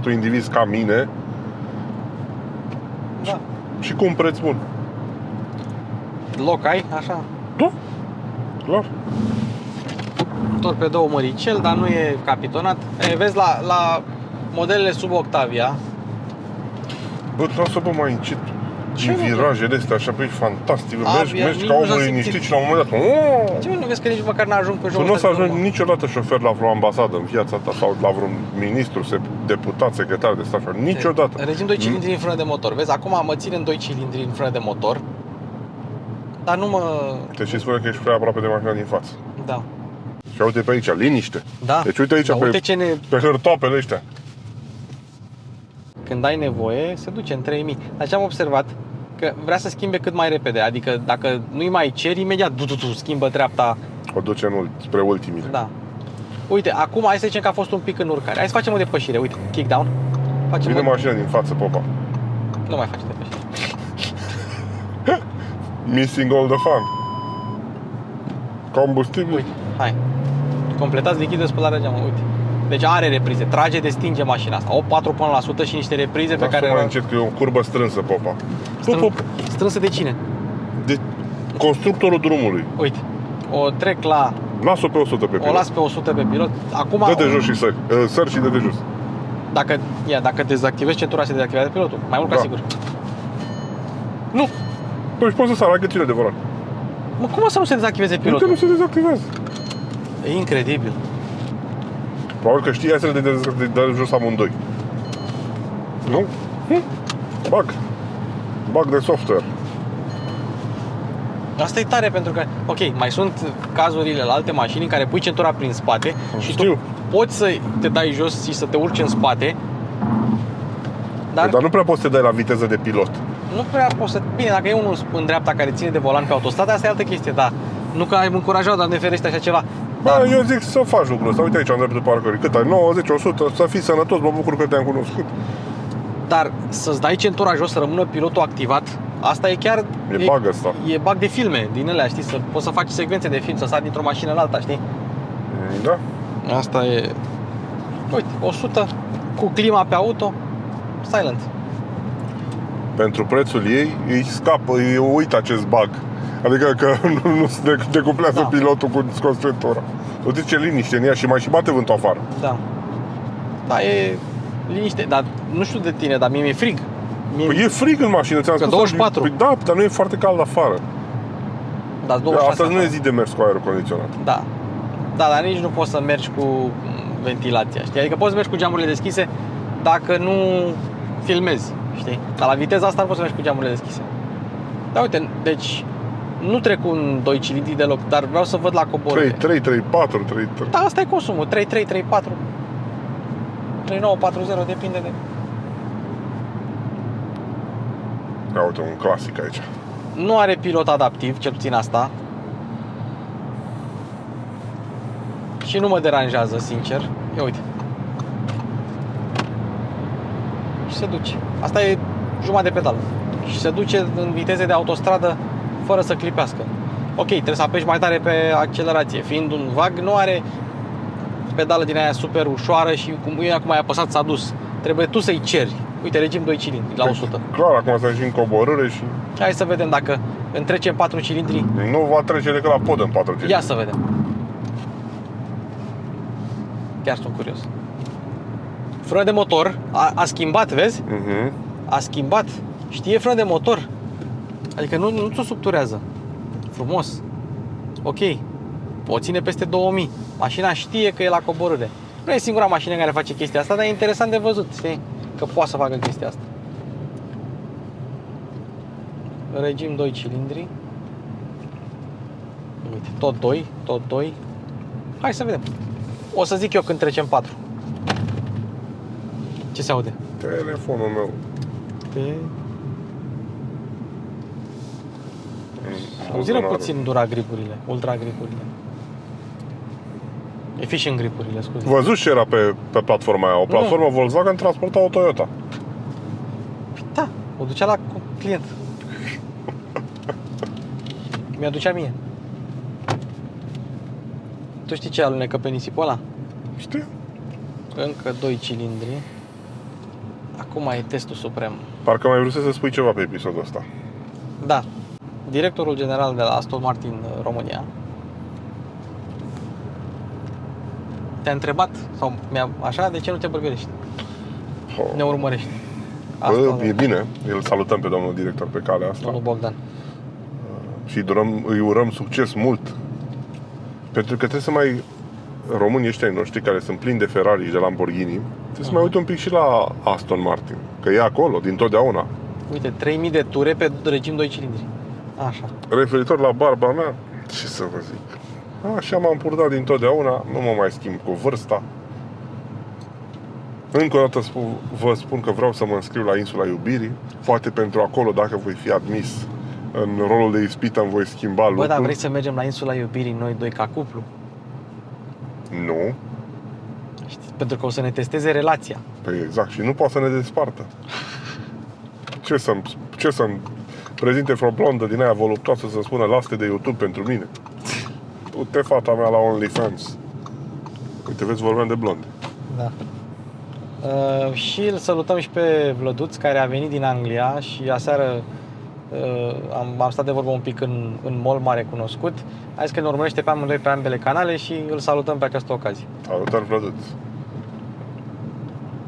3-4 indivizi ca mine. Da. Și cu un preț bun. Loc ai, așa, Da, clar. tot pe 2 măricel, dar nu e capitonat. Vezi, la modelele sub Octavia, Bă, lasă bă mai încet. Ce Din nu? virajele astea, așa pe aici, fantastic. Abia, Mergi nici ca nu omul s-a liniștit simțit. și la un moment dat ce nu vezi că nici măcar n-ajung pe tu jocul nu o să ăsta de ajungi urmă? niciodată șofer la vreo ambasadă în viața ta sau la vreun ministru, deputat, secretar de stat. Niciodată. Regim 2 cilindri în frână de motor. Vezi, acum mă țin în 2 cilindri în frână de motor. Dar nu mă... Deci îi spune că ești prea aproape de mașina din față. Da. Și uite pe aici, liniște. Da. Deci uite aici Dar uite pe, ce pe hârtoapele ăștia. Când ai nevoie, se duce în 3000. Dar ce am observat, că vrea să schimbe cât mai repede. Adică dacă nu-i mai ceri, imediat schimbă treapta. O duce spre ultimile. Da. Uite, acum hai să zicem că a fost un pic în urcare. Hai să facem o depășire. Uite, kick down. Vine mașina din față, popa. Nu mai face depășire. Missing all the fun. Combustibil. Uite, hai. Completați lichid de spălare geamă, uite. Deci are reprize, trage de stinge mașina asta. O 4 până la 100 și niște reprize pe care... mai încet, că e o curbă strânsă, popa. Strânsă de cine? De constructorul drumului. Uite, o trec la... Las-o pe 100 pe pilot. O las pe 100 pe pilot. Acum... Dă de jos și sări. Sări și dă de jos. Dacă dezactivezi centura, se dezactivează pilotul. Mai mult ca sigur. Nu! Păi și poți să sari, ai gățile de volan. Mă, cum o să nu se dezactiveze pilotul? Uite, nu se dezactivează. E incredibil. Probabil că știi, hai să le dă jos amândoi. Nu? Bug de software. Asta e tare pentru că, ok, mai sunt cazurile la alte mașini în care pui centura prin spate și Știu. tu poți să te dai jos și să te urci în spate, dar Dar nu prea poți să te dai la viteză de pilot. nu prea poți să... Bine, dacă e unul în dreapta care ține de volan pe autostradă, asta e altă chestie, da. Nu că ai încurajat, Doamne ferește, așa ceva. Da, eu zic să faci lucrul ăsta. Uite aici, în dreptul parcării. Cât ai? 90, 100, să fii sănătos, mă bucur că te-am cunoscut. Dar să-ți dai centura jos, să rămână pilotul activat, asta e chiar... E bug ăsta. E bug de filme, din alea, știi, să poți să faci secvențe de film, să sari dintr-o mașină în alta, știi? Da? Asta e... Uite, 100 cu clima pe auto, silent. Pentru prețul ei, îi scapă, îi uită acest bug. Adică că nu se decuplează pilotul cu centura. O zice liniște în ea și mai și bate vântul afară. Da. Da, e liniște, dar nu știu de tine, dar mie mi-e frig. Păi e frig în mașină, ți-am Că spus. 24. Păi da, dar nu e foarte cald afară. Da, 26 Asta nu e afară. zi de mers cu aerul condiționat. Da. Da, dar nici nu poți să mergi cu ventilația, știi? Adică poți să mergi cu geamurile deschise dacă nu filmezi, știi? Dar la viteza asta nu poți să mergi cu geamurile deschise. Da, uite, deci nu trec un 2 cilindri deloc, dar vreau să văd la coborâre. 3, 4, 3. Da, asta e consumul, 3, 4. 39, 40, depinde de... Ia uite, un clasic aici. Nu are pilot adaptiv, cel puțin asta. Și nu mă deranjează, sincer. Ia uite. Și se duce. Asta e jumătate de pedal. Și se duce în viteze de autostradă fără să clipească. Ok, trebuie să apeși mai tare pe accelerație. Fiind un VAG, nu are pedală din aia super ușoară și cum e acum ai apăsat s-a dus. Trebuie tu să-i ceri. Uite, regim 2 cilindri la 100. Clar, acum să ajung coborâre și Hai să vedem dacă întrecem 4 cilindri. nu va trece decât la pod în 4 cilindri. Ia să vedem. Chiar sunt curios. Frână de motor a schimbat, vezi? A schimbat. Știe frână de motor. Adică nu ți-o subturează. Frumos. Ok. O ține peste 2000. Mașina știe că e la coborâre. Nu e singura mașină care face chestia asta, dar e interesant de văzut, știi? Că poate să facă chestia asta. Regim 2 cilindri. Uite, tot 2. Hai să vedem. O să zic eu când trecem 4. Ce se aude? Telefonul meu. Auzi-ră puțin dura gripurile, ultra gripurile. Efficient gripurile, scuze. Văzut ce era pe platforma aia? O platformă Volkswagen transporta o Toyota. Da, o ducea la client. Mi-aducea mie. Tu știi ce alunecă pe nisipul ăla? Știu. Încă 2 cilindri. Acum e testul suprem. Parcă mai vrut să spui ceva pe episodul ăsta. Da. Directorul general de la Aston Martin România te-a întrebat, sau așa, de ce nu te bărberești? Ne urmărești. Bă, e bine. Îl salutăm pe domnul director pe calea asta. Domnul Bogdan. Și îi urăm succes mult. Pentru că trebuie să mai... Românii ăștia ai noștri care sunt plini de Ferrari și de Lamborghini, trebuie să mai uite un pic și la Aston Martin. Că e acolo, din totdeauna. Uite, 3000 de ture pe regim 2 cilindri. Așa. Referitor la barba mea, ce să vă zic? Așa m-am purtat din totdeauna, nu mă mai schimb cu vârsta. Încă o dată vă spun că vreau să mă înscriu la Insula Iubirii. Poate pentru acolo, dacă voi fi admis în rolul de ispită, îmi voi schimba Bă, lucruri. dar vrei să mergem la Insula Iubirii noi doi ca cuplu? Nu. Știi? Pentru că o să ne testeze relația. Păi exact. Și nu poate să ne despartă. Ce să-mi prezinte vreo blondă din aia voluptoasă să spună lasă de YouTube pentru mine? Du-te, fata mea, la OnlyFans. Uite, vezi, vorbeam de blonde. Da. Și îl salutăm și pe Vlăduț, care a venit din Anglia și aseară am stat de vorbă un pic în mall mare cunoscut. A zis că ne urmărește pe amândoi pe ambele canale și îl salutăm pe această ocazie. Salutări, Vlăduț.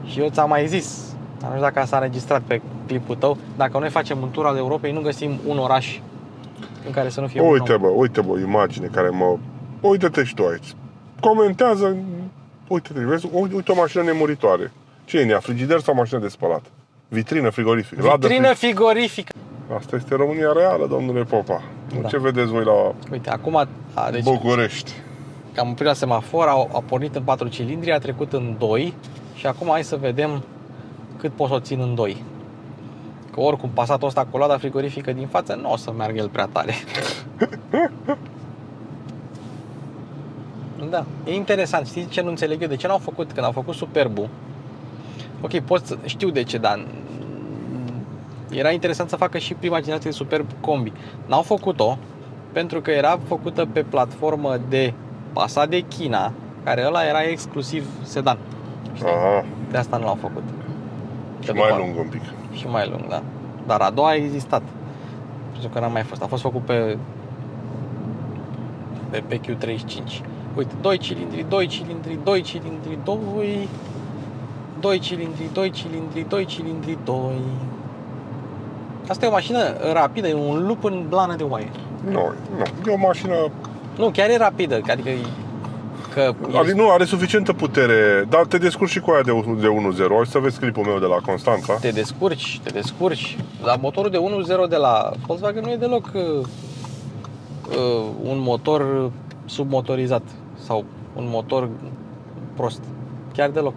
Și eu ți-am mai zis, nu știu dacă s-a înregistrat pe clipul tău, dacă noi facem un tur al Europei, nu găsim un oraș în care să nu fie Uite, un om. uite, o imagine care mă... Uite-te și tu aici. Comentează... Uite-te, vezi? Uite o mașină nemuritoare. Ce e în ea? Frigider sau mașină de spălat? Vitrină frigorifică. Vitrină frigorifică. Asta este România reală, domnule Popa. Da. Ce vedeți voi la Uite, acum deci, București? că am oprit la semafor, a pornit în 4 cilindri, a trecut în 2 și acum hai să vedem cât pot să o țin în 2. Că oricum pasatul ăsta cu lada frigorifică din față nu o să meargă el prea tare. Da, e interesant. Știi ce nu înțeleg eu? De ce n-au făcut, când au făcut Superbul? Ok, știu de ce, dar era interesant să facă și prima generație de Superb Combi. N-au făcut-o pentru că era făcută pe platformă de Passat de China, care ăla era exclusiv sedan. Știi? Aha. De asta nu l-au făcut. Și mai lung un pic. Și mai lung, da. Dar a doua a existat. Pentru că n-a mai fost. A fost făcut pe Q35. Uite, 2 cilindri, 2 cilindri, 2 cilindri, 2 cilindri, 2 cilindri, 2 cilindri, 2. Asta e o mașină rapidă, e un lup în blană de oaie. Nu, e o mașină... Nu, chiar e rapidă, adică Adică nu, are suficientă putere, dar te descurci și cu aia de 1.0. Hai să vezi clipul meu de la Constanța. te descurci. Dar motorul de 1.0 de la Volkswagen nu e deloc un motor submotorizat sau un motor prost. Chiar deloc.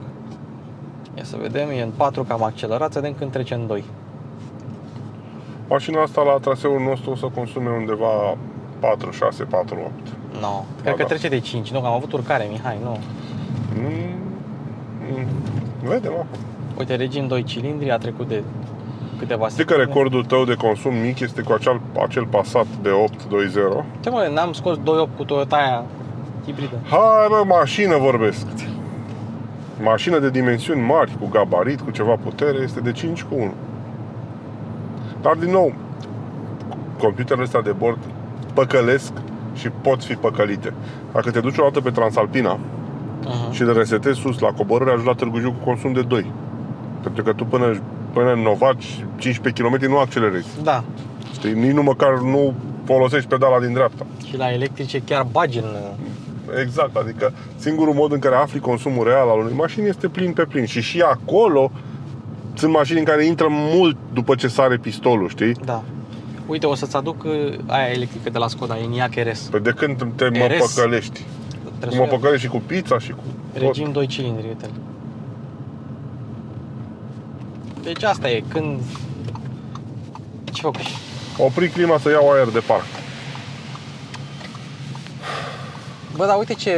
Ia să vedem, e în 4 cam accelerat, să vedem când trece în 2. Mașina asta la traseul nostru o să consume undeva 4,6, 4,8. No, cred că trece de 5. Nu, că am avut urcare, Mihai, nu. Vedem acum. Uite, regim 2 cilindri, a trecut de câteva Știi că recordul tău de consum mic este cu acel Passat B8 2.0? Ce mă, n-am scos 2.8 cu Toyota aia hibridă. Hai bă, mașină vorbesc. Mașină de dimensiuni mari, cu gabarit, cu ceva putere, este de 5 cu 1. Dar din nou, computerele astea de bord păcălesc și pot fi păcălite. Dacă te duci o dată pe Transalpina și le resetezi sus la coborâre, ajungi la Târgu Jiu cu consum de 2. Pentru că tu până în Novaci, 15 km nu accelerezi. Da. Știi? Nici nu măcar nu folosești pedala din dreapta. Și la electrice chiar bagi în... Exact, adică singurul mod în care afli consumul real al unei mașini este plin pe plin. Și acolo sunt mașini în care intră mult după ce sare pistolul, știi? Da. Uite, o să-ți aduc aia electrică de la Skoda, Enyaq RS. Păi de când mă RS. păcălești? Mă păcălești și cu pizza și cu regim 2 cilindri, uite-l. Deci asta e, când... Ce fac? Opri clima să iau aer de parc. Bă, dar uite ce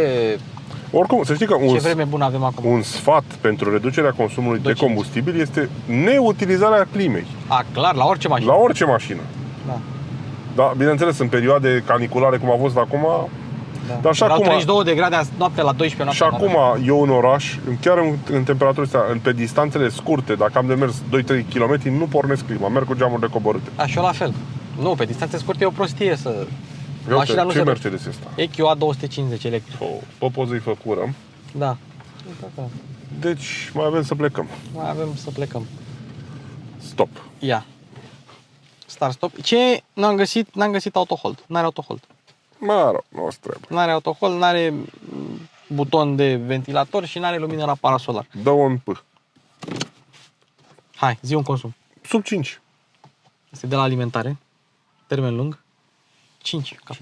Oricum, să știi că vreme bună avem acum. un sfat pentru reducerea consumului de 2,5. combustibil este neutilizarea climei. A, clar, la orice mașină. La orice mașină. Da. Da, bineînțeles, în perioade caniculare cum a fost acum. Da. Dar și erau acum, 32 de grade noapte la 12 și noapte. acum eu în oraș, chiar în temperaturile astea, pe distanțele scurte, dacă am de mers 2-3 km, nu pornesc clima, merg cu geamurile coborâte. A, și eu la fel. Nu, pe distanțe scurte e o prostie să... Mașina nu ce se... Mercedes este? EQA 250 electric. Pe poză-i făcurăm. Da. Deci mai avem să plecăm. Mai avem să plecăm. Stop. Ia. Start stop. Ce n-am găsit autohold. N-are autohold. Mă rog, nu o să trebuie. N-are autohold, n-are buton de ventilator și n-are lumină la parasolar. Dă-o în P. Hai, zi un consum. Sub 5. Este de la alimentare. Termen lung. 5 cap.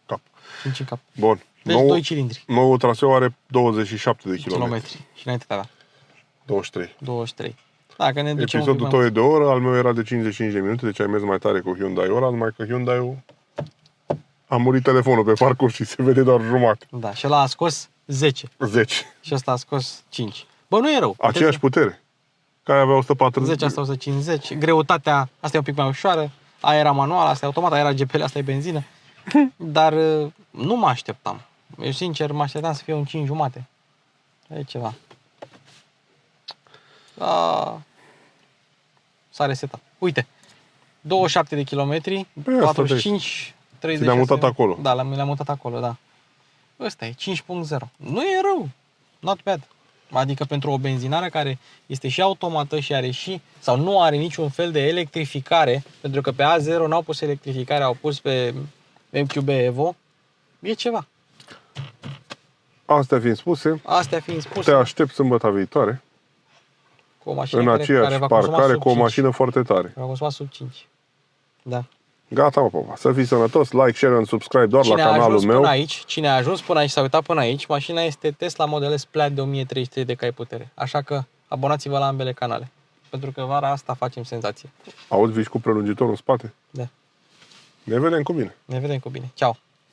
Cap. 5 în cap. Bun. Deci 2 cilindri. Noul traseu are 27 de km. Kilometri. Și înainte de avea. 23. 23. Dacă ne ducem Episodul un pic tău mai... e de o oră, al meu era de 55 de minute, deci ai mers mai tare cu Hyundai ora, numai că Hyundai-ul a murit telefonul pe parcurs și se vede doar jumate. Da, și ăla a scos 10 10. și ăsta a scos 5. Bă, nu e rău. Aceeași putere. Care avea 140. 10, asta 150. Greutatea, asta e un pic mai ușoară. Aia era manual, asta e automat, aia era GPL, asta e benzină. Dar nu mă așteptam. Eu sincer mă așteptam să fie un 5 jumate. E ceva. S-a resetat. Uite, 27 de kilometri, Bă, asta 45, 30. le-am mutat acolo. Da, le-am mutat acolo, da. Ăsta e 5.0. Nu e rău. Not bad. Adică pentru o benzinară care este și automată și are și, sau nu are niciun fel de electrificare, pentru că pe A0 n-au pus electrificare, au pus pe MQB Evo, e ceva. Astea fiind spuse, Astea fiind spuse, te aștept sâmbătă viitoare cu o mașină în care aceeași va consuma parcare sub cu o 5. mașină foarte tare. Va consuma sub 5. Da. Gata, mă, papa. Să fii sănătos, like, share and subscribe doar Cine la a canalul ajuns meu. până aici, cine a ajuns până aici, s-a uitat până aici, mașina este Tesla Model S Plaid de 1300 de cai putere. Așa că abonați-vă la ambele canale. Pentru că vara asta facem senzație. Auzi, vii cu prelungitorul în spate? Da. Ne vedem cu bine. Ne vedem cu bine. Ciao.